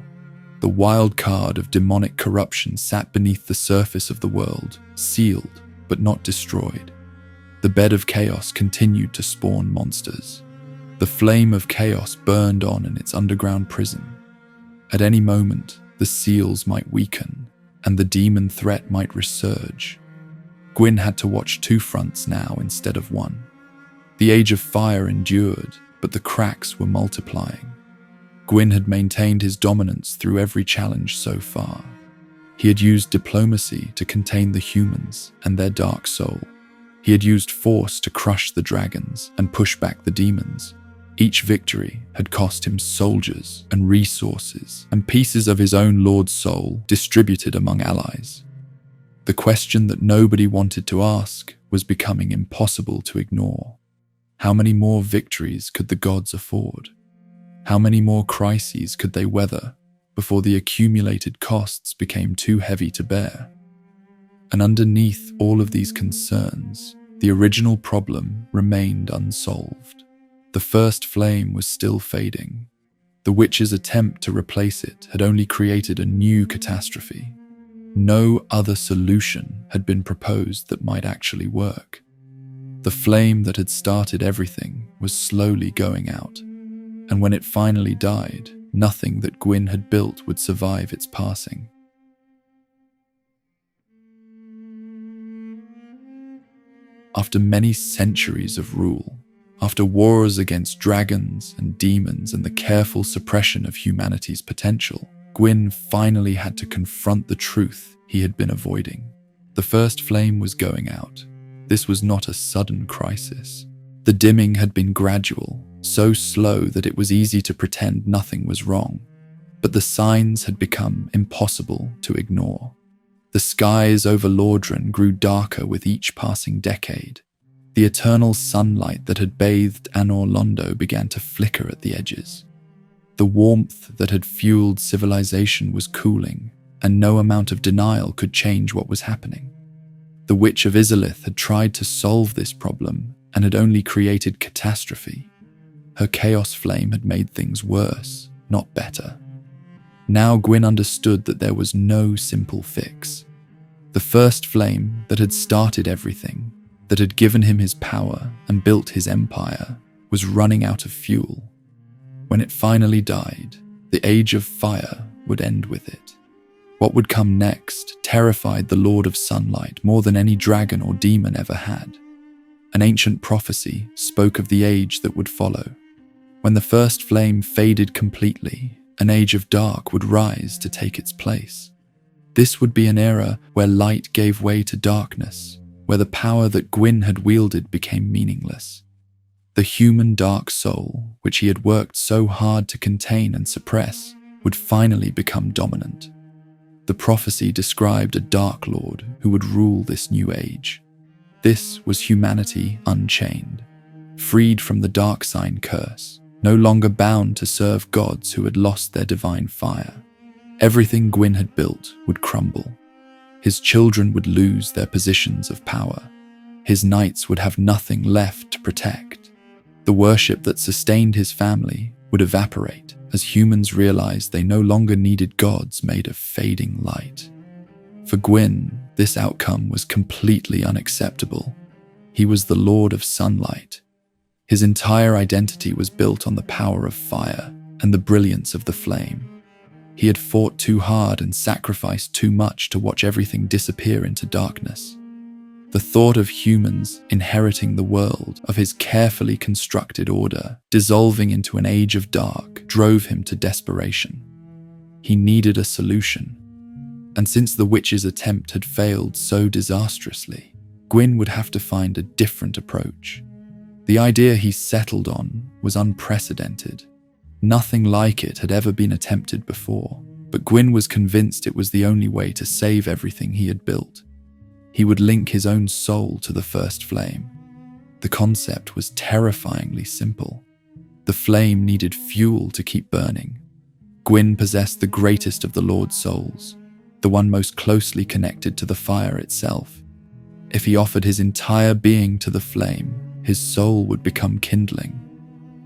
The wild card of demonic corruption sat beneath the surface of the world, sealed but not destroyed. The bed of chaos continued to spawn monsters. The flame of chaos burned on in its underground prison. At any moment, the seals might weaken, and the demon threat might resurge. Gwyn had to watch two fronts now instead of one. The Age of Fire endured, but the cracks were multiplying. Gwyn had maintained his dominance through every challenge so far. He had used diplomacy to contain the humans and their dark soul. He had used force to crush the dragons and push back the demons. Each victory had cost him soldiers and resources and pieces of his own lord's soul distributed among allies. The question that nobody wanted to ask was becoming impossible to ignore. How many more victories could the gods afford? How many more crises could they weather before the accumulated costs became too heavy to bear? And underneath all of these concerns, the original problem remained unsolved. The first flame was still fading. The witch's attempt to replace it had only created a new catastrophe. No other solution had been proposed that might actually work. The flame that had started everything was slowly going out, and when it finally died, nothing that Gwyn had built would survive its passing. After many centuries of rule, after wars against dragons and demons and the careful suppression of humanity's potential, Gwyn finally had to confront the truth he had been avoiding. The first flame was going out. This was not a sudden crisis. The dimming had been gradual, so slow that it was easy to pretend nothing was wrong. But the signs had become impossible to ignore. The skies over Lordran grew darker with each passing decade. The eternal sunlight that had bathed Anor Londo began to flicker at the edges. The warmth that had fueled civilization was cooling, and no amount of denial could change what was happening. The Witch of Izalith had tried to solve this problem and had only created catastrophe. Her chaos flame had made things worse, not better. Now Gwyn understood that there was no simple fix. The first flame that had started everything, that had given him his power and built his empire, was running out of fuel. When it finally died, the Age of Fire would end with it. What would come next terrified the Lord of Sunlight more than any dragon or demon ever had. An ancient prophecy spoke of the age that would follow. When the first flame faded completely, an age of dark would rise to take its place. This would be an era where light gave way to darkness, where the power that Gwyn had wielded became meaningless. The human dark soul, which he had worked so hard to contain and suppress, would finally become dominant. The prophecy described a Dark Lord who would rule this new age. This was humanity unchained, freed from the dark sign curse, no longer bound to serve gods who had lost their divine fire. Everything Gwyn had built would crumble. His children would lose their positions of power. His knights would have nothing left to protect. The worship that sustained his family would evaporate as humans realized they no longer needed gods made of fading light. For Gwyn, this outcome was completely unacceptable. He was the Lord of Sunlight. His entire identity was built on the power of fire and the brilliance of the flame. He had fought too hard and sacrificed too much to watch everything disappear into darkness. The thought of humans inheriting the world of his carefully constructed order, dissolving into an age of dark, drove him to desperation. He needed a solution. And since the witch's attempt had failed so disastrously, Gwyn would have to find a different approach. The idea he settled on was unprecedented. Nothing like it had ever been attempted before, but Gwyn was convinced it was the only way to save everything he had built. He would link his own soul to the first flame. The concept was terrifyingly simple. The flame needed fuel to keep burning, Gwyn possessed the greatest of the Lord's souls, the one most closely connected to the fire itself. If he offered his entire being to the flame, his soul would become kindling.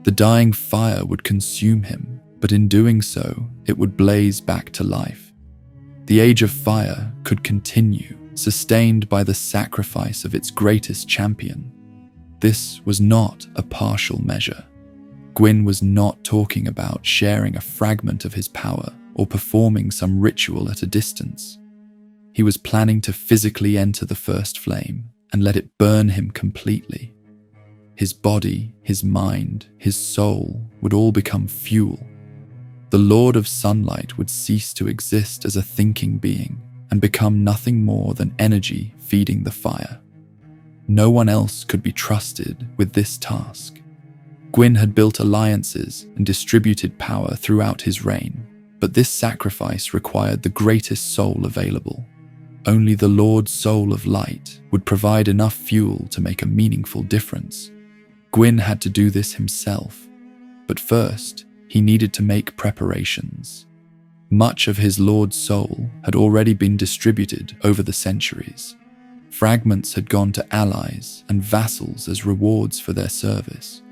The dying fire would consume him, but in doing so, it would blaze back to life. The Age of Fire could continue, sustained by the sacrifice of its greatest champion. This was not a partial measure. Gwyn was not talking about sharing a fragment of his power or performing some ritual at a distance. He was planning to physically enter the first flame and let it burn him completely. His body, his mind, his soul would all become fuel. The Lord of Sunlight would cease to exist as a thinking being and become nothing more than energy feeding the fire. No one else could be trusted with this task. Gwyn had built alliances and distributed power throughout his reign, but this sacrifice required the greatest soul available. Only the Lord's Soul of Light would provide enough fuel to make a meaningful difference. Gwyn had to do this himself, but first, he needed to make preparations. Much of his Lord's Soul had already been distributed over the centuries. Fragments had gone to allies and vassals as rewards for their service.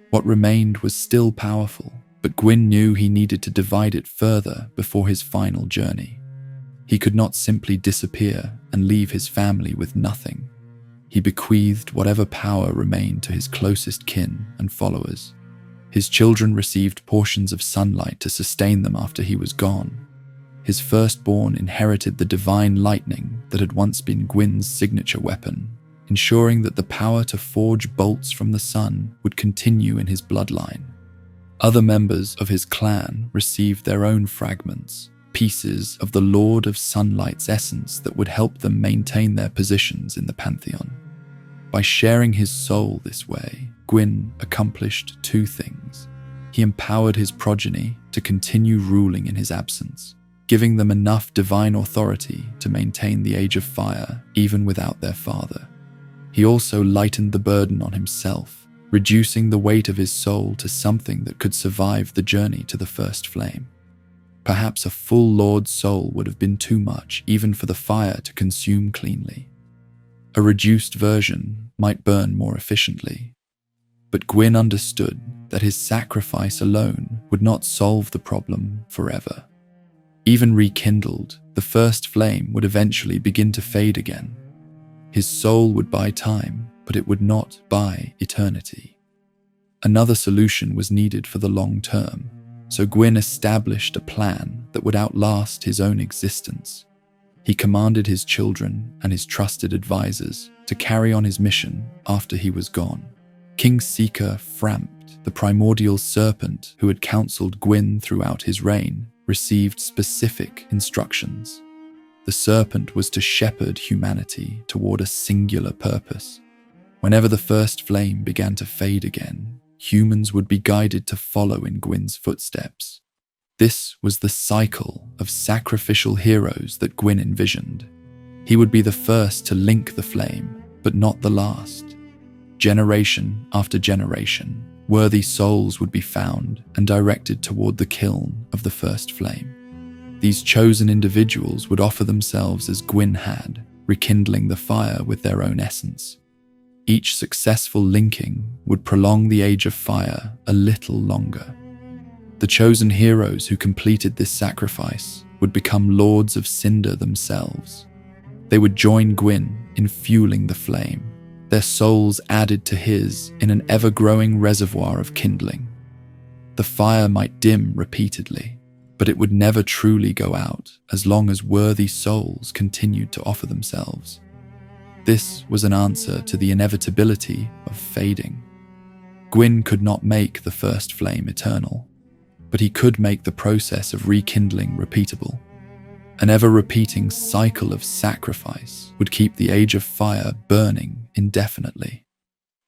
What remained was still powerful, but Gwyn knew he needed to divide it further before his final journey. He could not simply disappear and leave his family with nothing. He bequeathed whatever power remained to his closest kin and followers. His children received portions of sunlight to sustain them after he was gone. His firstborn inherited the divine lightning that had once been Gwyn's signature weapon, ensuring that the power to forge bolts from the sun would continue in his bloodline. Other members of his clan received their own fragments, pieces of the Lord of Sunlight's essence that would help them maintain their positions in the Pantheon. By sharing his soul this way, Gwyn accomplished two things. He empowered his progeny to continue ruling in his absence, giving them enough divine authority to maintain the Age of Fire even without their father. He also lightened the burden on himself, reducing the weight of his soul to something that could survive the journey to the first flame. Perhaps a full Lord's soul would have been too much even for the fire to consume cleanly. A reduced version might burn more efficiently. But Gwyn understood that his sacrifice alone would not solve the problem forever. Even rekindled, the first flame would eventually begin to fade again. His soul would buy time, but it would not buy eternity. Another solution was needed for the long term, so Gwyn established a plan that would outlast his own existence. He commanded his children and his trusted advisors to carry on his mission after he was gone. King Seeker Frampt, the primordial serpent who had counseled Gwyn throughout his reign, received specific instructions. The serpent was to shepherd humanity toward a singular purpose. Whenever the first flame began to fade again, humans would be guided to follow in Gwyn's footsteps. This was the cycle of sacrificial heroes that Gwyn envisioned. He would be the first to link the flame, but not the last. Generation after generation, worthy souls would be found and directed toward the kiln of the first flame. These chosen individuals would offer themselves as Gwyn had, rekindling the fire with their own essence. Each successful linking would prolong the Age of Fire a little longer. The chosen heroes who completed this sacrifice would become Lords of Cinder themselves. They would join Gwyn in fueling the flame, their souls added to his in an ever-growing reservoir of kindling. The fire might dim repeatedly, but it would never truly go out as long as worthy souls continued to offer themselves. This was an answer to the inevitability of fading. Gwyn could not make the first flame eternal, but he could make the process of rekindling repeatable. An ever-repeating cycle of sacrifice would keep the Age of Fire burning indefinitely.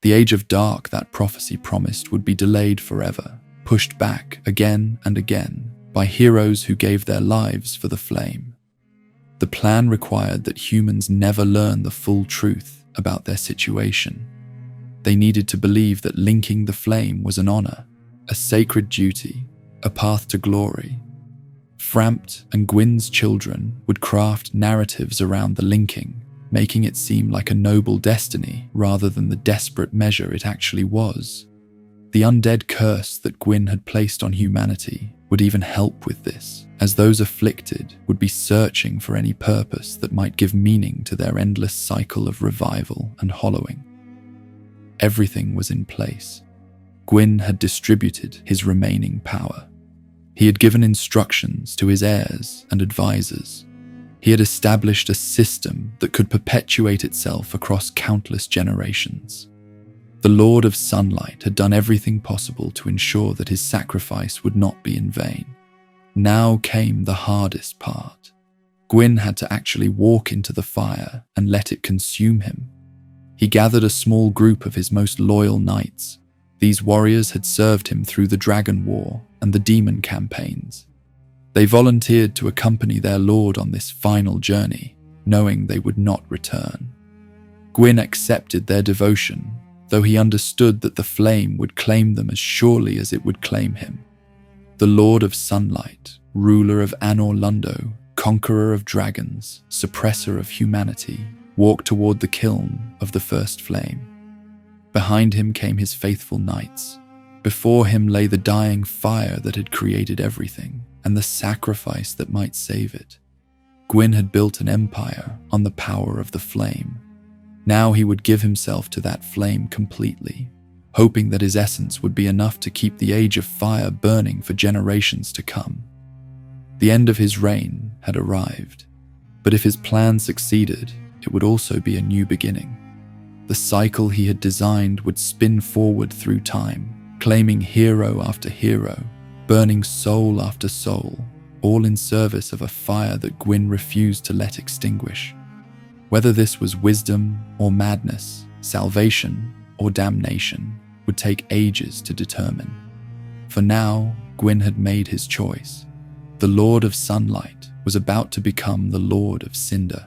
The Age of Dark that prophecy promised would be delayed forever, pushed back again and again by heroes who gave their lives for the flame. The plan required that humans never learn the full truth about their situation. They needed to believe that linking the flame was an honor, a sacred duty, a path to glory, Frampt and Gwyn's children would craft narratives around the linking, making it seem like a noble destiny rather than the desperate measure it actually was. The undead curse that Gwyn had placed on humanity would even help with this, as those afflicted would be searching for any purpose that might give meaning to their endless cycle of revival and hollowing. Everything was in place. Gwyn had distributed his remaining power. He had given instructions to his heirs and advisors. He had established a system that could perpetuate itself across countless generations. The Lord of Sunlight had done everything possible to ensure that his sacrifice would not be in vain. Now came the hardest part. Gwyn had to actually walk into the fire and let it consume him. He gathered a small group of his most loyal knights. These warriors had served him through the Dragon War and the Demon campaigns. They volunteered to accompany their lord on this final journey, knowing they would not return. Gwyn accepted their devotion, though he understood that the flame would claim them as surely as it would claim him. The Lord of Sunlight, ruler of Anor Londo, conqueror of dragons, suppressor of humanity, walked toward the kiln of the first flame. Behind him came his faithful knights. Before him lay the dying fire that had created everything, and the sacrifice that might save it. Gwyn had built an empire on the power of the flame. Now he would give himself to that flame completely, hoping that his essence would be enough to keep the age of fire burning for generations to come. The end of his reign had arrived, but if his plan succeeded, it would also be a new beginning. The cycle he had designed would spin forward through time, claiming hero after hero, burning soul after soul, all in service of a fire that Gwyn refused to let extinguish. Whether this was wisdom or madness, salvation or damnation, would take ages to determine. For now, Gwyn had made his choice. The Lord of Sunlight was about to become the Lord of Cinder.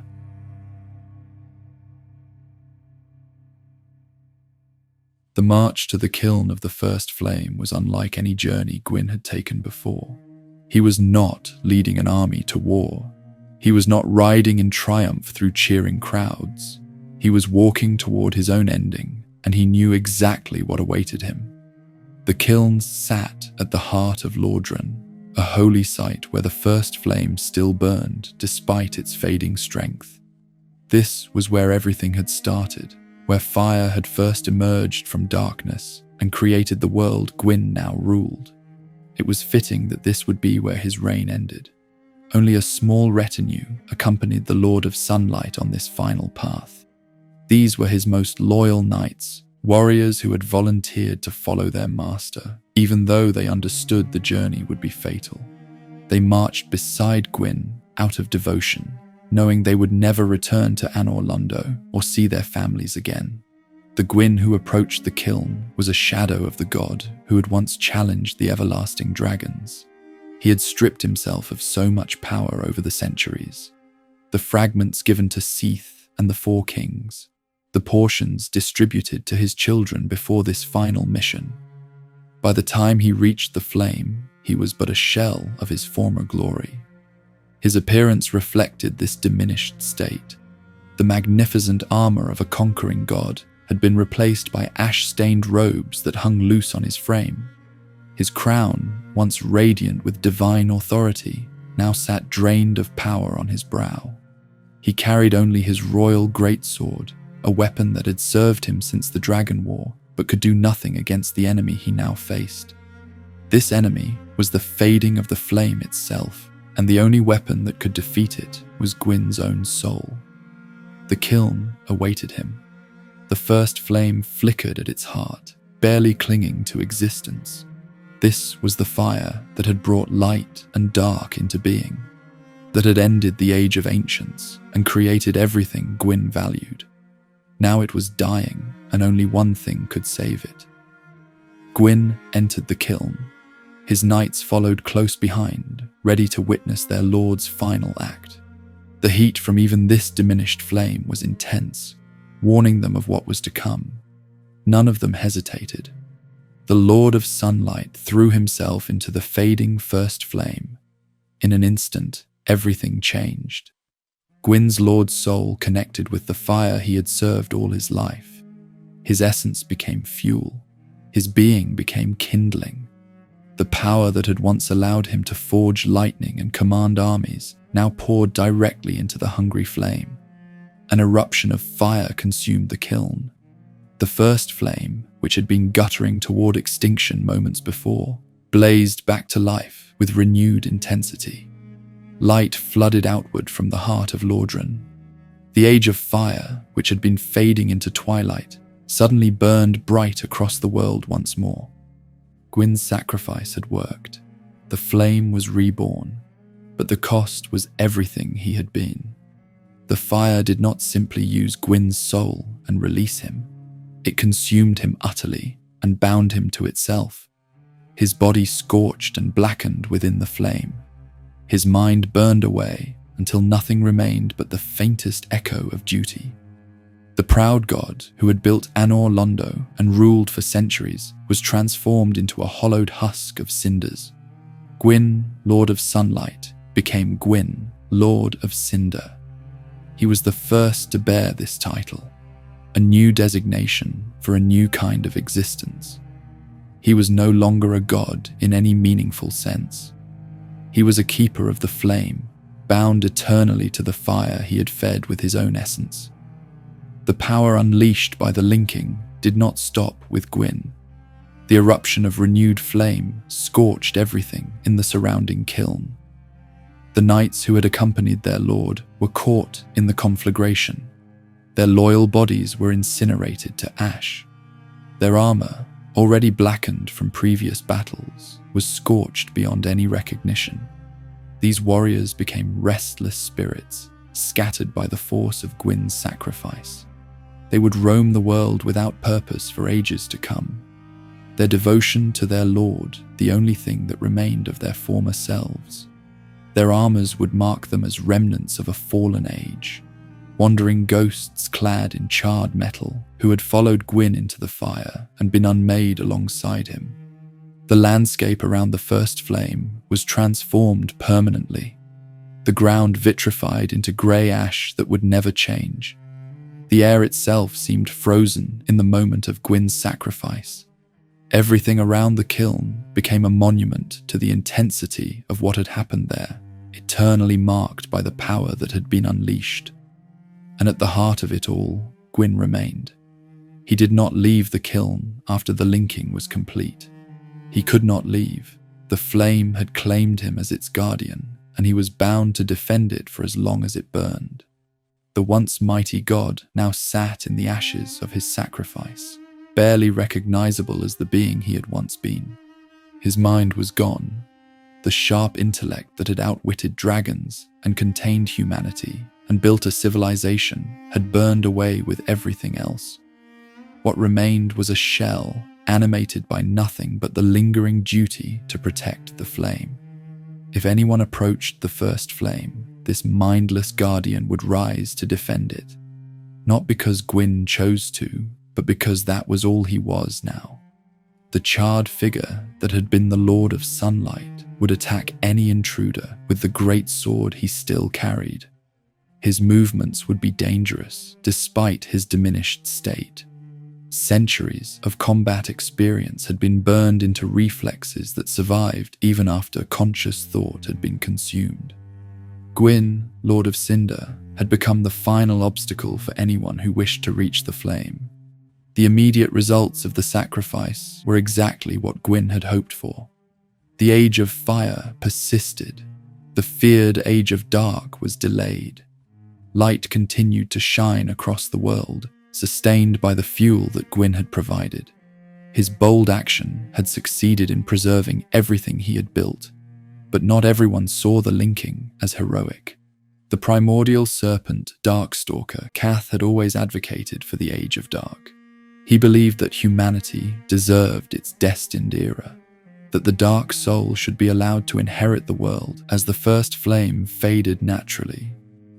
The march to the kiln of the first flame was unlike any journey Gwyn had taken before. He was not leading an army to war. He was not riding in triumph through cheering crowds. He was walking toward his own ending, and he knew exactly what awaited him. The kilns sat at the heart of Lordran, a holy site where the first flame still burned despite its fading strength. This was where everything had started, where fire had first emerged from darkness and created the world Gwyn now ruled. It was fitting that this would be where his reign ended. Only a small retinue accompanied the Lord of Sunlight on this final path. These were his most loyal knights, warriors who had volunteered to follow their master, even though they understood the journey would be fatal. They marched beside Gwyn out of devotion, knowing they would never return to Anor Londo or see their families again. The Gwyn who approached the kiln was a shadow of the god who had once challenged the everlasting dragons. He had stripped himself of so much power over the centuries. The fragments given to Seath and the Four Kings, the portions distributed to his children before this final mission. By the time he reached the flame, he was but a shell of his former glory. His appearance reflected this diminished state. The magnificent armor of a conquering god had been replaced by ash-stained robes that hung loose on his frame. His crown, once radiant with divine authority, now sat drained of power on his brow. He carried only his royal greatsword, a weapon that had served him since the Dragon War, but could do nothing against the enemy he now faced. This enemy was the fading of the flame itself, and the only weapon that could defeat it was Gwyn's own soul. The kiln awaited him. The first flame flickered at its heart, barely clinging to existence. This was the fire that had brought light and dark into being, that had ended the age of ancients and created everything Gwyn valued. Now it was dying, and only one thing could save it. Gwyn entered the kiln. His knights followed close behind, ready to witness their lord's final act. The heat from even this diminished flame was intense, warning them of what was to come. None of them hesitated. The Lord of Sunlight threw himself into the fading first flame. In an instant, everything changed. Gwyn's Lord's soul connected with the fire he had served all his life. His essence became fuel. His being became kindling. The power that had once allowed him to forge lightning and command armies now poured directly into the hungry flame. An eruption of fire consumed the kiln. The first flame, which had been guttering toward extinction moments before, blazed back to life with renewed intensity. Light flooded outward from the heart of Lordran. The age of fire, which had been fading into twilight, suddenly burned bright across the world once more. Gwyn's sacrifice had worked. The flame was reborn, but the cost was everything he had been. The fire did not simply use Gwyn's soul and release him. It consumed him utterly and bound him to itself. His body scorched and blackened within the flame. His mind burned away until nothing remained but the faintest echo of duty. The proud god who had built Anor Londo and ruled for centuries was transformed into a hollowed husk of cinders. Gwyn, Lord of Sunlight, became Gwyn, Lord of Cinder. He was the first to bear this title, a new designation for a new kind of existence. He was no longer a god in any meaningful sense. He was a keeper of the flame, bound eternally to the fire he had fed with his own essence. The power unleashed by the linking did not stop with Gwyn. The eruption of renewed flame scorched everything in the surrounding kiln. The knights who had accompanied their lord were caught in the conflagration. Their loyal bodies were incinerated to ash. Their armor, already blackened from previous battles, was scorched beyond any recognition. These warriors became restless spirits, scattered by the force of Gwyn's sacrifice. They would roam the world without purpose for ages to come. Their devotion to their lord, the only thing that remained of their former selves. Their armors would mark them as remnants of a fallen age, wandering ghosts clad in charred metal who had followed Gwyn into the fire and been unmade alongside him. The landscape around the first flame was transformed permanently, the ground vitrified into grey ash that would never change. The air itself seemed frozen in the moment of Gwyn's sacrifice. Everything around the kiln became a monument to the intensity of what had happened there, eternally marked by the power that had been unleashed. And at the heart of it all, Gwyn remained. He did not leave the kiln after the linking was complete. He could not leave. The flame had claimed him as its guardian, and he was bound to defend it for as long as it burned. The once mighty god now sat in the ashes of his sacrifice, barely recognizable as the being he had once been. His mind was gone. The sharp intellect that had outwitted dragons and contained humanity and built a civilization had burned away with everything else. What remained was a shell animated by nothing but the lingering duty to protect the flame. If anyone approached the first flame, this mindless guardian would rise to defend it. Not because Gwyn chose to, but because that was all he was now. The charred figure that had been the Lord of Sunlight would attack any intruder with the great sword he still carried. His movements would be dangerous despite his diminished state. Centuries of combat experience had been burned into reflexes that survived even after conscious thought had been consumed. Gwyn, Lord of Cinder, had become the final obstacle for anyone who wished to reach the flame. The immediate results of the sacrifice were exactly what Gwyn had hoped for. The age of fire persisted. The feared age of dark was delayed. Light continued to shine across the world, sustained by the fuel that Gwyn had provided. His bold action had succeeded in preserving everything he had built, but not everyone saw the linking as heroic. The primordial serpent Darkstalker Cath had always advocated for the Age of Dark. He believed that humanity deserved its destined era, that the dark soul should be allowed to inherit the world as the first flame faded naturally.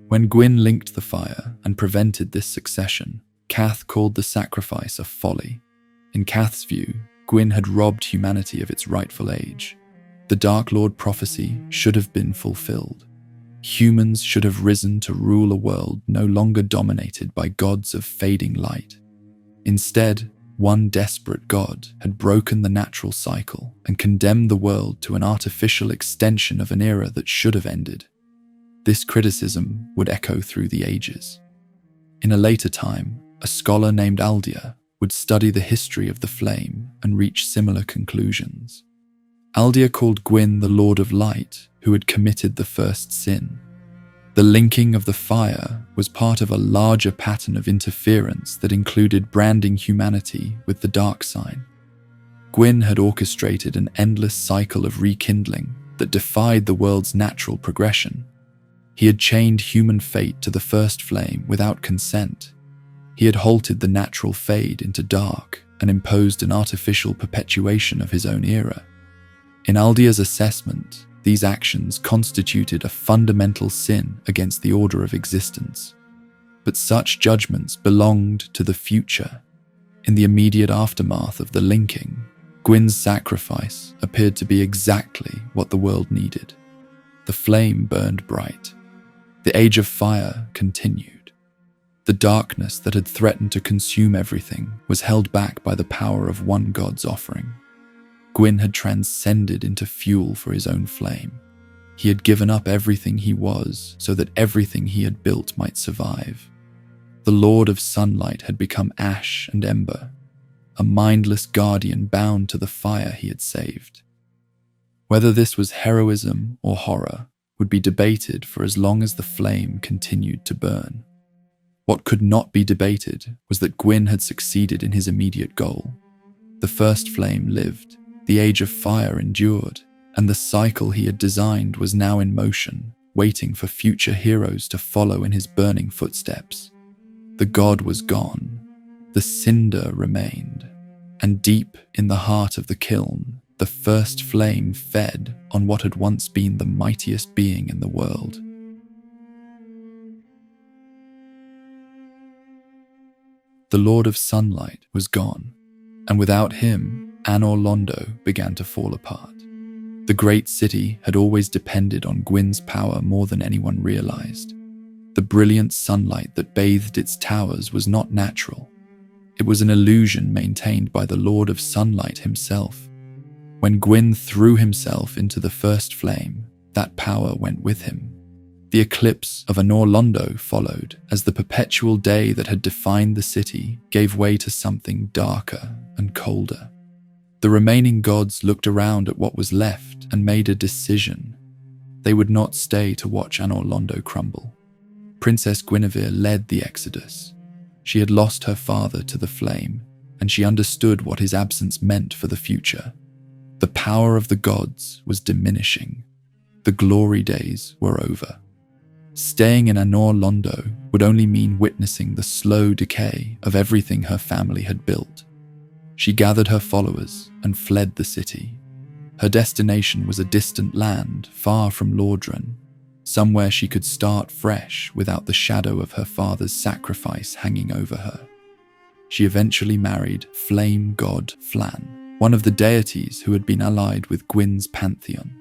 When Gwyn linked the fire and prevented this succession, Cath called the sacrifice a folly. In Cath's view, Gwyn had robbed humanity of its rightful age. The Dark Lord prophecy should have been fulfilled. Humans should have risen to rule a world no longer dominated by gods of fading light. Instead, one desperate god had broken the natural cycle and condemned the world to an artificial extension of an era that should have ended. This criticism would echo through the ages. In a later time, a scholar named Aldia would study the history of the flame and reach similar conclusions. Aldia called Gwyn the Lord of Light, who had committed the first sin. The linking of the fire was part of a larger pattern of interference that included branding humanity with the dark sign. Gwyn had orchestrated an endless cycle of rekindling that defied the world's natural progression. He had chained human fate to the first flame without consent. He had halted the natural fade into dark and imposed an artificial perpetuation of his own era. In Aldia's assessment, these actions constituted a fundamental sin against the order of existence. But such judgments belonged to the future. In the immediate aftermath of the linking, Gwyn's sacrifice appeared to be exactly what the world needed. The flame burned bright. The age of fire continued. The darkness that had threatened to consume everything was held back by the power of one god's offering. Gwyn had transcended into fuel for his own flame. He had given up everything he was so that everything he had built might survive. The Lord of Sunlight had become ash and ember, a mindless guardian bound to the fire he had saved. Whether this was heroism or horror would be debated for as long as the flame continued to burn. What could not be debated was that Gwyn had succeeded in his immediate goal. The first flame lived. The age of fire endured, and the cycle he had designed was now in motion, waiting for future heroes to follow in his burning footsteps. The god was gone. The cinder remained, and deep in the heart of the kiln, the first flame fed on what had once been the mightiest being in the world. The Lord of Sunlight was gone, and without him, Anor Londo began to fall apart. The great city had always depended on Gwyn's power more than anyone realized. The brilliant sunlight that bathed its towers was not natural. It was an illusion maintained by the Lord of Sunlight himself. When Gwyn threw himself into the first flame, that power went with him. The eclipse of Anor Londo followed as the perpetual day that had defined the city gave way to something darker and colder. The remaining gods looked around at what was left and made a decision. They would not stay to watch Anor Londo crumble. Princess Guinevere led the exodus. She had lost her father to the flame, and she understood what his absence meant for the future. The power of the gods was diminishing. The glory days were over. Staying in Anor Londo would only mean witnessing the slow decay of everything her family had built. She gathered her followers and fled the city. Her destination was a distant land far from Lordran, somewhere she could start fresh without the shadow of her father's sacrifice hanging over her. She eventually married flame god Flan, one of the deities who had been allied with Gwyn's Pantheon.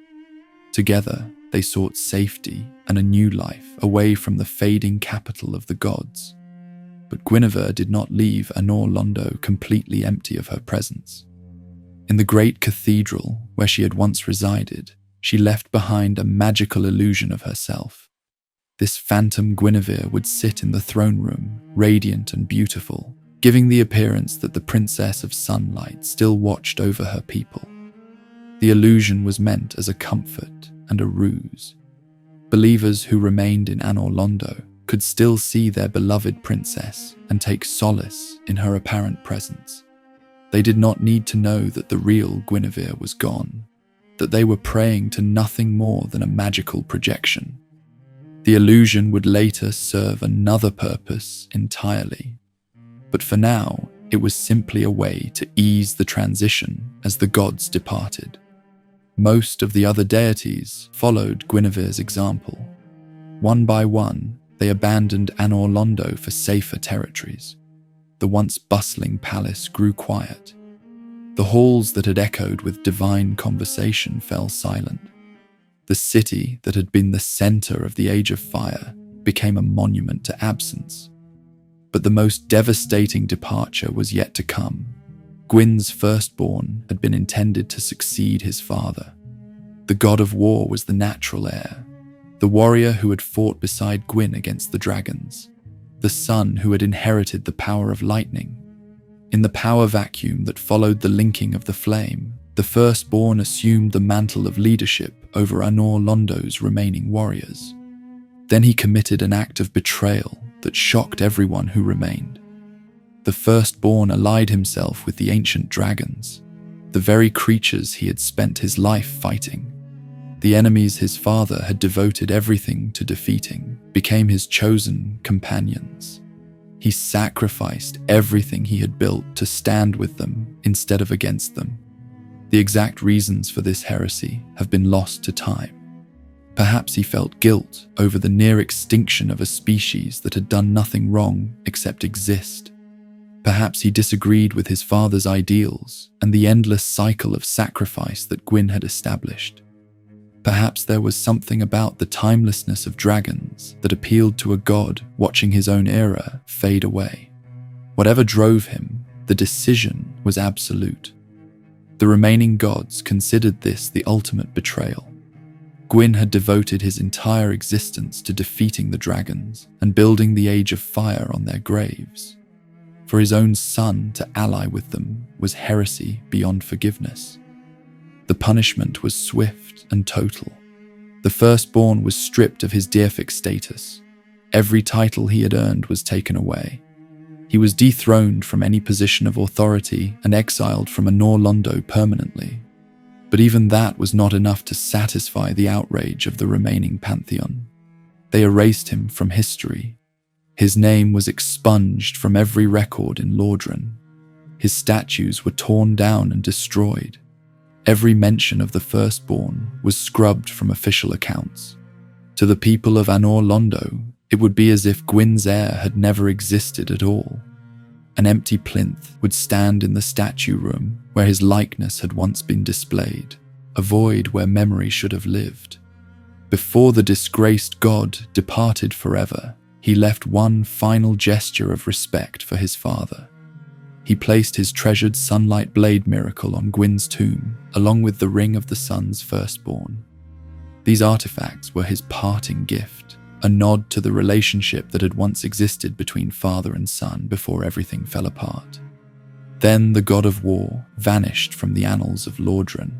Together, they sought safety and a new life away from the fading capital of the gods. But Guinevere did not leave Anor Londo completely empty of her presence. In the great cathedral where she had once resided, she left behind a magical illusion of herself. This phantom Guinevere would sit in the throne room, radiant and beautiful, giving the appearance that the Princess of Sunlight still watched over her people. The illusion was meant as a comfort and a ruse. Believers who remained in Anor Londo could still see their beloved princess and take solace in her apparent presence. They did not need to know that the real Guinevere was gone, that they were praying to nothing more than a magical projection. The illusion would later serve another purpose entirely, but for now, it was simply a way to ease the transition as the gods departed. Most of the other deities followed Guinevere's example. One by one, they abandoned Anor Londo for safer territories. The once bustling palace grew quiet. The The halls that had echoed with divine conversation fell silent. The city that had been the center of the Age of Fire became a monument to absence. But the most devastating departure was yet to come. Gwyn's firstborn had been intended to succeed his father. The god of war was the natural heir, the warrior who had fought beside Gwyn against the dragons, the son who had inherited the power of lightning. In the power vacuum that followed the linking of the flame, the firstborn assumed the mantle of leadership over Anor Londo's remaining warriors. Then he committed an act of betrayal that shocked everyone who remained. The firstborn allied himself with the ancient dragons, the very creatures he had spent his life fighting. The enemies his father had devoted everything to defeating became his chosen companions. He sacrificed everything he had built to stand with them instead of against them. The exact reasons for this heresy have been lost to time. Perhaps he felt guilt over the near extinction of a species that had done nothing wrong except exist. Perhaps he disagreed with his father's ideals and the endless cycle of sacrifice that Gwyn had established. Perhaps there was something about the timelessness of dragons that appealed to a god watching his own era fade away. Whatever drove him, the decision was absolute. The remaining gods considered this the ultimate betrayal. Gwyn had devoted his entire existence to defeating the dragons and building the Age of Fire on their graves. For his own son to ally with them was heresy beyond forgiveness. The punishment was swift and total. The firstborn was stripped of his deific status. Every title he had earned was taken away. He was dethroned from any position of authority and exiled from Anor Londo permanently. But even that was not enough to satisfy the outrage of the remaining Pantheon. They erased him from history. His name was expunged from every record in Lordran. His statues were torn down and destroyed. Every mention of the firstborn was scrubbed from official accounts. To the people of Anor Londo, it would be as if Gwyn's heir had never existed at all. An empty plinth would stand in the statue room where his likeness had once been displayed, a void where memory should have lived. Before the disgraced god departed forever, he left one final gesture of respect for his father. He placed his treasured sunlight blade miracle on Gwyn's tomb, along with the ring of the sun's firstborn. These artifacts were his parting gift, a nod to the relationship that had once existed between father and son before everything fell apart. Then the god of war vanished from the annals of Lordran.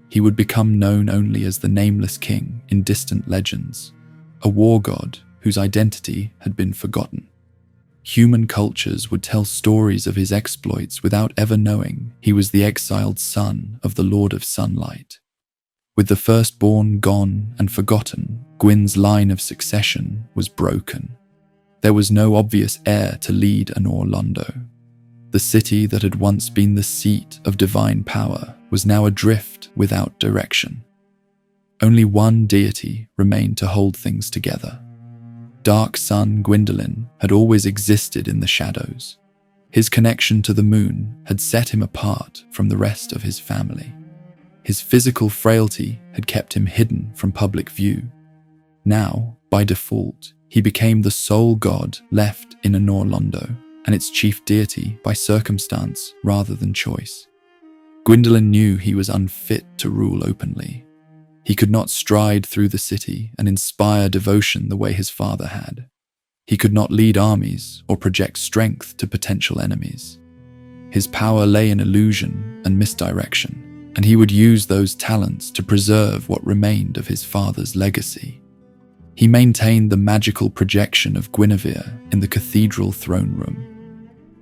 He would become known only as the Nameless King in distant legends, a war god whose identity had been forgotten. Human cultures would tell stories of his exploits without ever knowing he was the exiled son of the Lord of Sunlight. With the firstborn gone and forgotten, Gwyn's line of succession was broken. There was no obvious heir to lead Anor Londo. The city that had once been the seat of divine power was now adrift without direction. Only one deity remained to hold things together. Dark Sun Gwendolyn had always existed in the shadows. His connection to the moon had set him apart from the rest of his family. His physical frailty had kept him hidden from public view. Now, by default, he became the sole god left in Anor Londo, and its chief deity by circumstance rather than choice. Gwendolyn knew he was unfit to rule openly. He could not stride through the city and inspire devotion the way his father had. He could not lead armies or project strength to potential enemies. His power lay in illusion and misdirection, and he would use those talents to preserve what remained of his father's legacy. He maintained the magical projection of Guinevere in the cathedral throne room.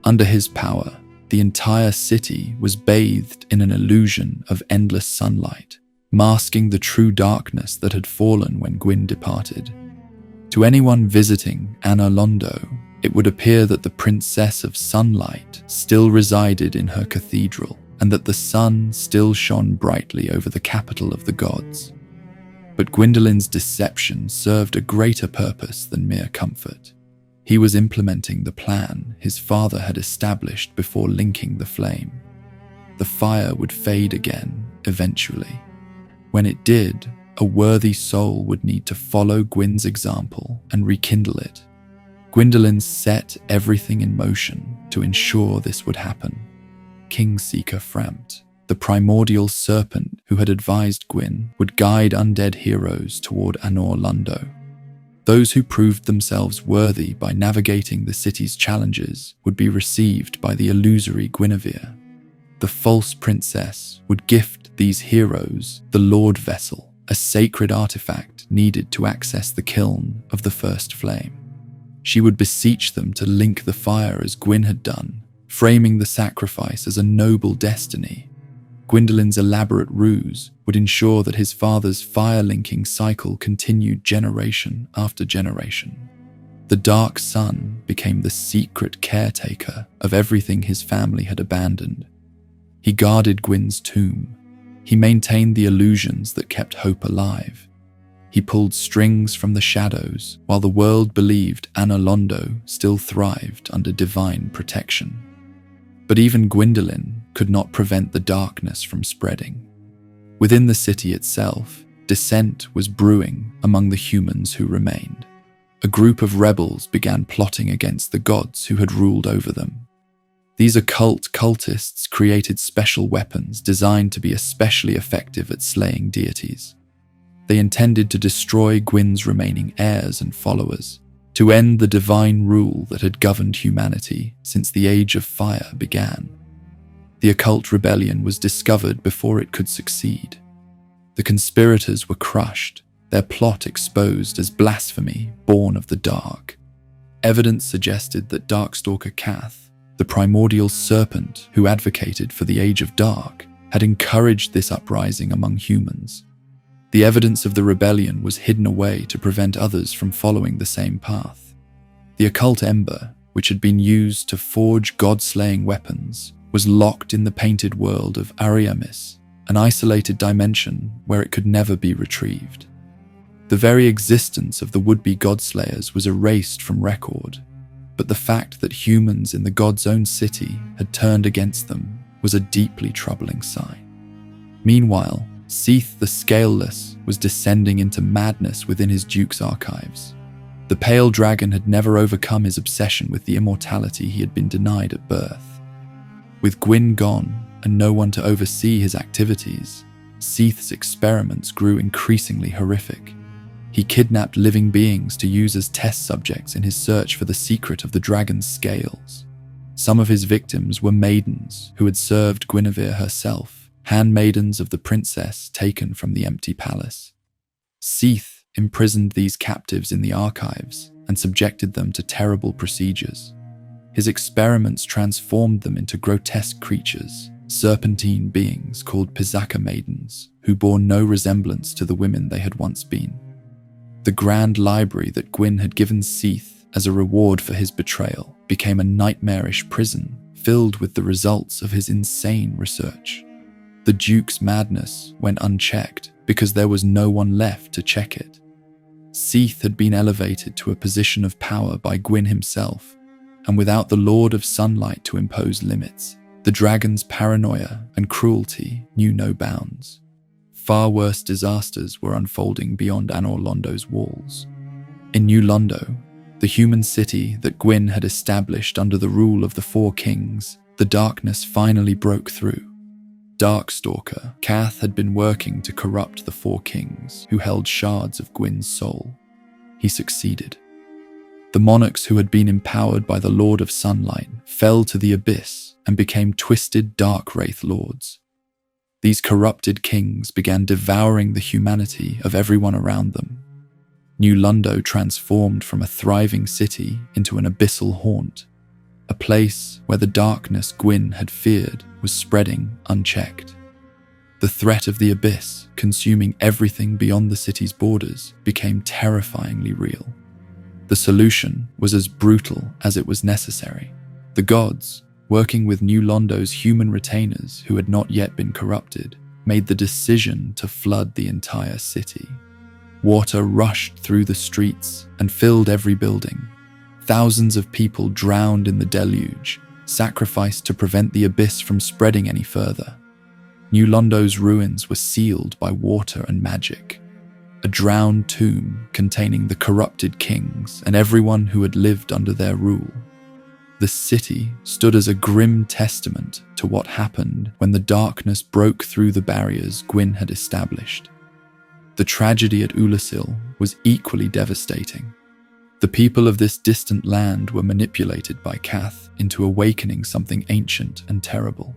Under his power, the entire city was bathed in an illusion of endless sunlight, masking the true darkness that had fallen when Gwyn departed. To anyone visiting Anor Londo, it would appear that the Princess of Sunlight still resided in her cathedral, and that the sun still shone brightly over the capital of the gods. But Gwendolyn's deception served a greater purpose than mere comfort. He was implementing the plan his father had established before linking the flame. the fire would fade again eventually. When it did, a worthy soul would need to follow Gwyn's example and rekindle it. Gwendolyn set everything in motion to ensure this would happen. Kingseeker Fremt, the primordial serpent who had advised Gwyn, would guide undead heroes toward Anor Londo. Those who proved themselves worthy by navigating the city's challenges would be received by the illusory Guinevere. The false princess would gift these heroes the Lord Vessel, a sacred artifact needed to access the kiln of the first flame. She would beseech them to link the fire as Gwyn had done, framing the sacrifice as a noble destiny. Gwendolyn's elaborate ruse would ensure that his father's fire-linking cycle continued generation after generation. The Dark Sun became the secret caretaker of everything his family had abandoned. He guarded Gwyn's tomb. He maintained the illusions that kept hope alive. He pulled strings from the shadows while the world believed Anor Londo still thrived under divine protection. But even Gwendolyn could not prevent the darkness from spreading. Within the city itself, dissent was brewing among the humans who remained. A group of rebels began plotting against the gods who had ruled over them. These occult cultists created special weapons designed to be especially effective at slaying deities. They intended to destroy Gwyn's remaining heirs and followers, to end the divine rule that had governed humanity since the Age of Fire began. The occult rebellion was discovered before it could succeed. The conspirators were crushed, their plot exposed as blasphemy born of the dark. Evidence suggested that Darkstalker Cath, the primordial serpent who advocated for the Age of Dark, had encouraged this uprising among humans. The evidence of the rebellion was hidden away to prevent others from following the same path. The occult ember, which had been used to forge god-slaying weapons, was locked in the painted world of Ariamis, an isolated dimension where it could never be retrieved. The very existence of the would-be godslayers was erased from record, but the fact that humans in the god's own city had turned against them was a deeply troubling sign. Meanwhile, Seath the Scaleless was descending into madness within his duke's archives. The pale dragon had never overcome his obsession with the immortality he had been denied at birth. With Gwyn gone and no one to oversee his activities, Seath's experiments grew increasingly horrific. He kidnapped living beings to use as test subjects in his search for the secret of the dragon's scales. Some of his victims were maidens who had served Guinevere herself, handmaidens of the princess taken from the empty palace. Seath imprisoned these captives in the archives and subjected them to terrible procedures. His experiments transformed them into grotesque creatures, serpentine beings called Pisaka maidens, who bore no resemblance to the women they had once been. The grand library that Gwyn had given Seath as a reward for his betrayal became a nightmarish prison filled with the results of his insane research. The Duke's madness went unchecked because there was no one left to check it. Seath had been elevated to a position of power by Gwyn himself, and without the Lord of Sunlight to impose limits, the dragon's paranoia and cruelty knew no bounds. Far worse disasters were unfolding beyond Anor Londo's walls. In New Londo, the human city that Gwyn had established under the rule of the Four Kings, the darkness finally broke through. Darkstalker Cath had been working to corrupt the Four Kings who held shards of Gwyn's soul. He succeeded. The monarchs who had been empowered by the Lord of Sunlight fell to the abyss and became twisted dark wraith lords. These corrupted kings began devouring the humanity of everyone around them. New Londo transformed from a thriving city into an abyssal haunt, a place where the darkness Gwyn had feared was spreading unchecked. The threat of the abyss, consuming everything beyond the city's borders, became terrifyingly real. The solution was as brutal as it was necessary. The gods, working with New Londo's human retainers who had not yet been corrupted, made the decision to flood the entire city. Water rushed through the streets and filled every building. Thousands of people drowned in the deluge, sacrificed to prevent the abyss from spreading any further. New Londo's ruins were sealed by water and magic, a drowned tomb containing the corrupted kings and everyone who had lived under their rule. The city stood as a grim testament to what happened when the darkness broke through the barriers Gwyn had established. The tragedy at Ulasil was equally devastating. The people of this distant land were manipulated by Cath into awakening something ancient and terrible.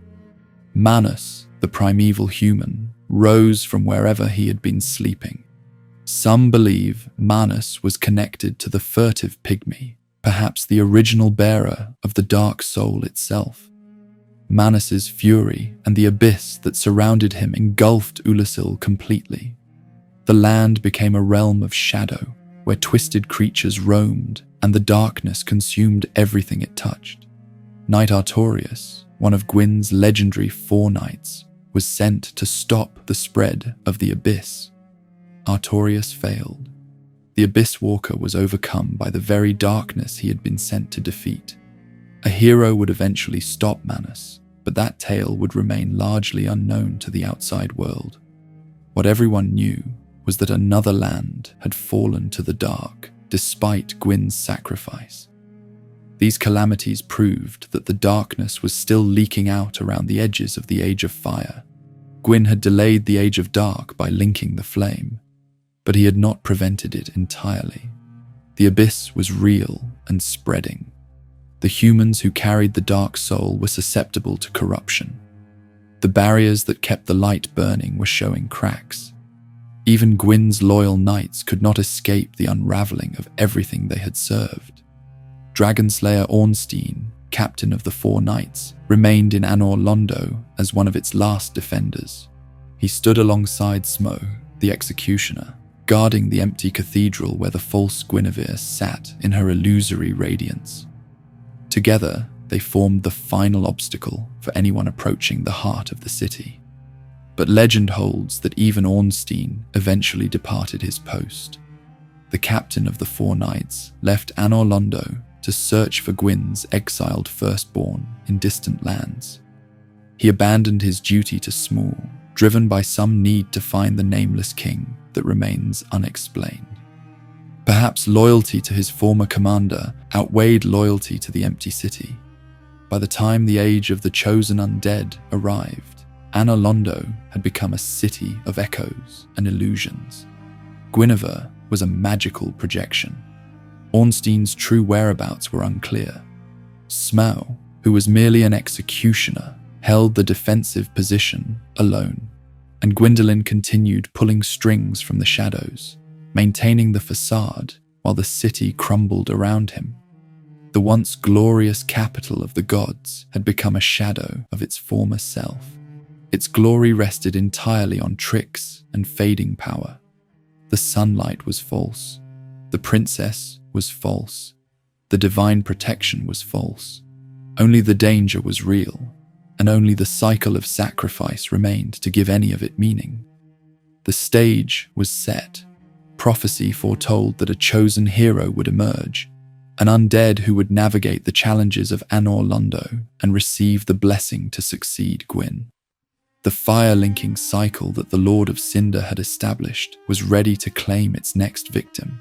Manus, the primeval human, rose from wherever he had been sleeping. Some believe Manus was connected to the furtive pygmy, perhaps the original bearer of the dark soul itself. Manus's fury and the abyss that surrounded him engulfed Ulasil completely. The land became a realm of shadow, where twisted creatures roamed and the darkness consumed everything it touched. Knight Artorius, one of Gwyn's legendary Four Knights, was sent to stop the spread of the abyss. Artorius failed. The Abyss Walker was overcome by the very darkness he had been sent to defeat. A hero would eventually stop Manus, but that tale would remain largely unknown to the outside world. What everyone knew was that another land had fallen to the dark, despite Gwyn's sacrifice. These calamities proved that the darkness was still leaking out around the edges of the Age of Fire. Gwyn had delayed the Age of Dark by linking the flame, but he had not prevented it entirely. The abyss was real and spreading. The humans who carried the dark soul were susceptible to corruption. The barriers that kept the light burning were showing cracks. Even Gwyn's loyal knights could not escape the unraveling of everything they had served. Dragonslayer Ornstein, captain of the Four Knights, remained in Anor Londo as one of its last defenders. He stood alongside Smo, the executioner, guarding the empty cathedral where the false Guinevere sat in her illusory radiance. Together, they formed the final obstacle for anyone approaching the heart of the city. But legend holds that even Ornstein eventually departed his post. The captain of the Four Knights left Anor Londo to search for Gwyn's exiled firstborn in distant lands. He abandoned his duty to Small, driven by some need to find the nameless king that remains unexplained. Perhaps loyalty to his former commander outweighed loyalty to the empty city. By the time the age of the chosen undead arrived, Anor Londo had become a city of echoes and illusions. Guinevere was a magical projection. Ornstein's true whereabouts were unclear. Smau, who was merely an executioner, held the defensive position alone, and Gwendolyn continued pulling strings from the shadows, maintaining the facade while the city crumbled around him. The once glorious capital of the gods had become a shadow of its former self. Its glory rested entirely on tricks and fading power. The sunlight was false. The princess was false. The divine protection was false. Only the danger was real, and only the cycle of sacrifice remained to give any of it meaning. The stage was set. Prophecy foretold that a chosen hero would emerge, an undead who would navigate the challenges of Anor Londo and receive the blessing to succeed Gwyn. The fire-linking cycle that the Lord of Cinder had established was ready to claim its next victim.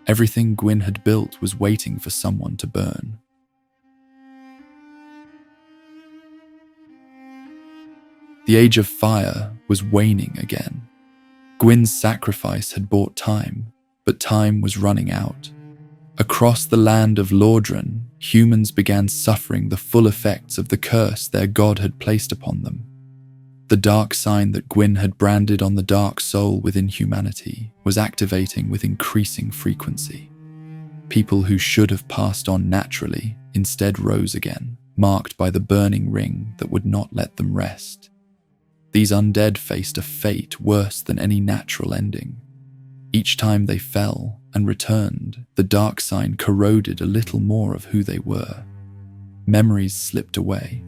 Everything Gwyn had built was waiting for someone to burn. The Age of Fire was waning again. Gwyn's sacrifice had bought time, but time was running out. Across the land of Lordran, humans began suffering the full effects of the curse their god had placed upon them. The dark sign that Gwyn had branded on the dark soul within humanity was activating with increasing frequency. People who should have passed on naturally instead rose again, marked by the burning ring that would not let them rest. These undead faced a fate worse than any natural ending. Each time they fell and returned, the dark sign corroded a little more of who they were. Memories slipped away,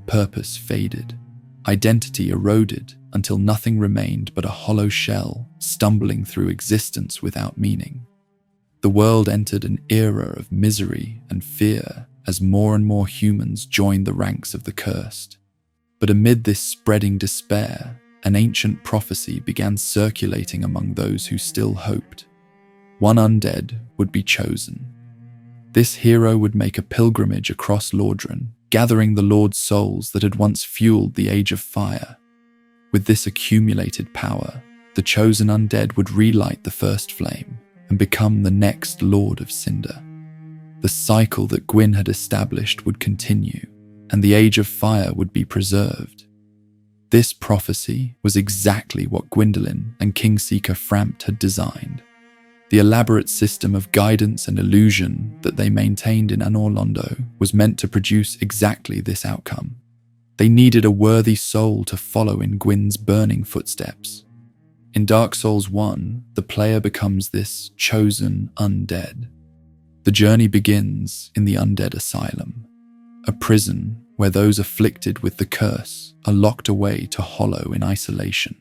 purpose faded, identity eroded until nothing remained but a hollow shell stumbling through existence without meaning. The world entered an era of misery and fear as more and more humans joined the ranks of the cursed. But amid this spreading despair, an ancient prophecy began circulating among those who still hoped. One undead would be chosen. This hero would make a pilgrimage across Lordran, gathering the Lord's souls that had once fueled the Age of Fire. With this accumulated power, the chosen undead would relight the first flame and become the next Lord of Cinder. The cycle that Gwyn had established would continue, and the Age of Fire would be preserved. This prophecy was exactly what Gwendolyn and Kingseeker Frampt had designed. The elaborate system of guidance and illusion that they maintained in Anor Londo was meant to produce exactly this outcome. They needed a worthy soul to follow in Gwyn's burning footsteps. In Dark Souls 1, the player becomes this chosen undead. The journey begins in the Undead Asylum, a prison where those afflicted with the curse are locked away to hollow in isolation.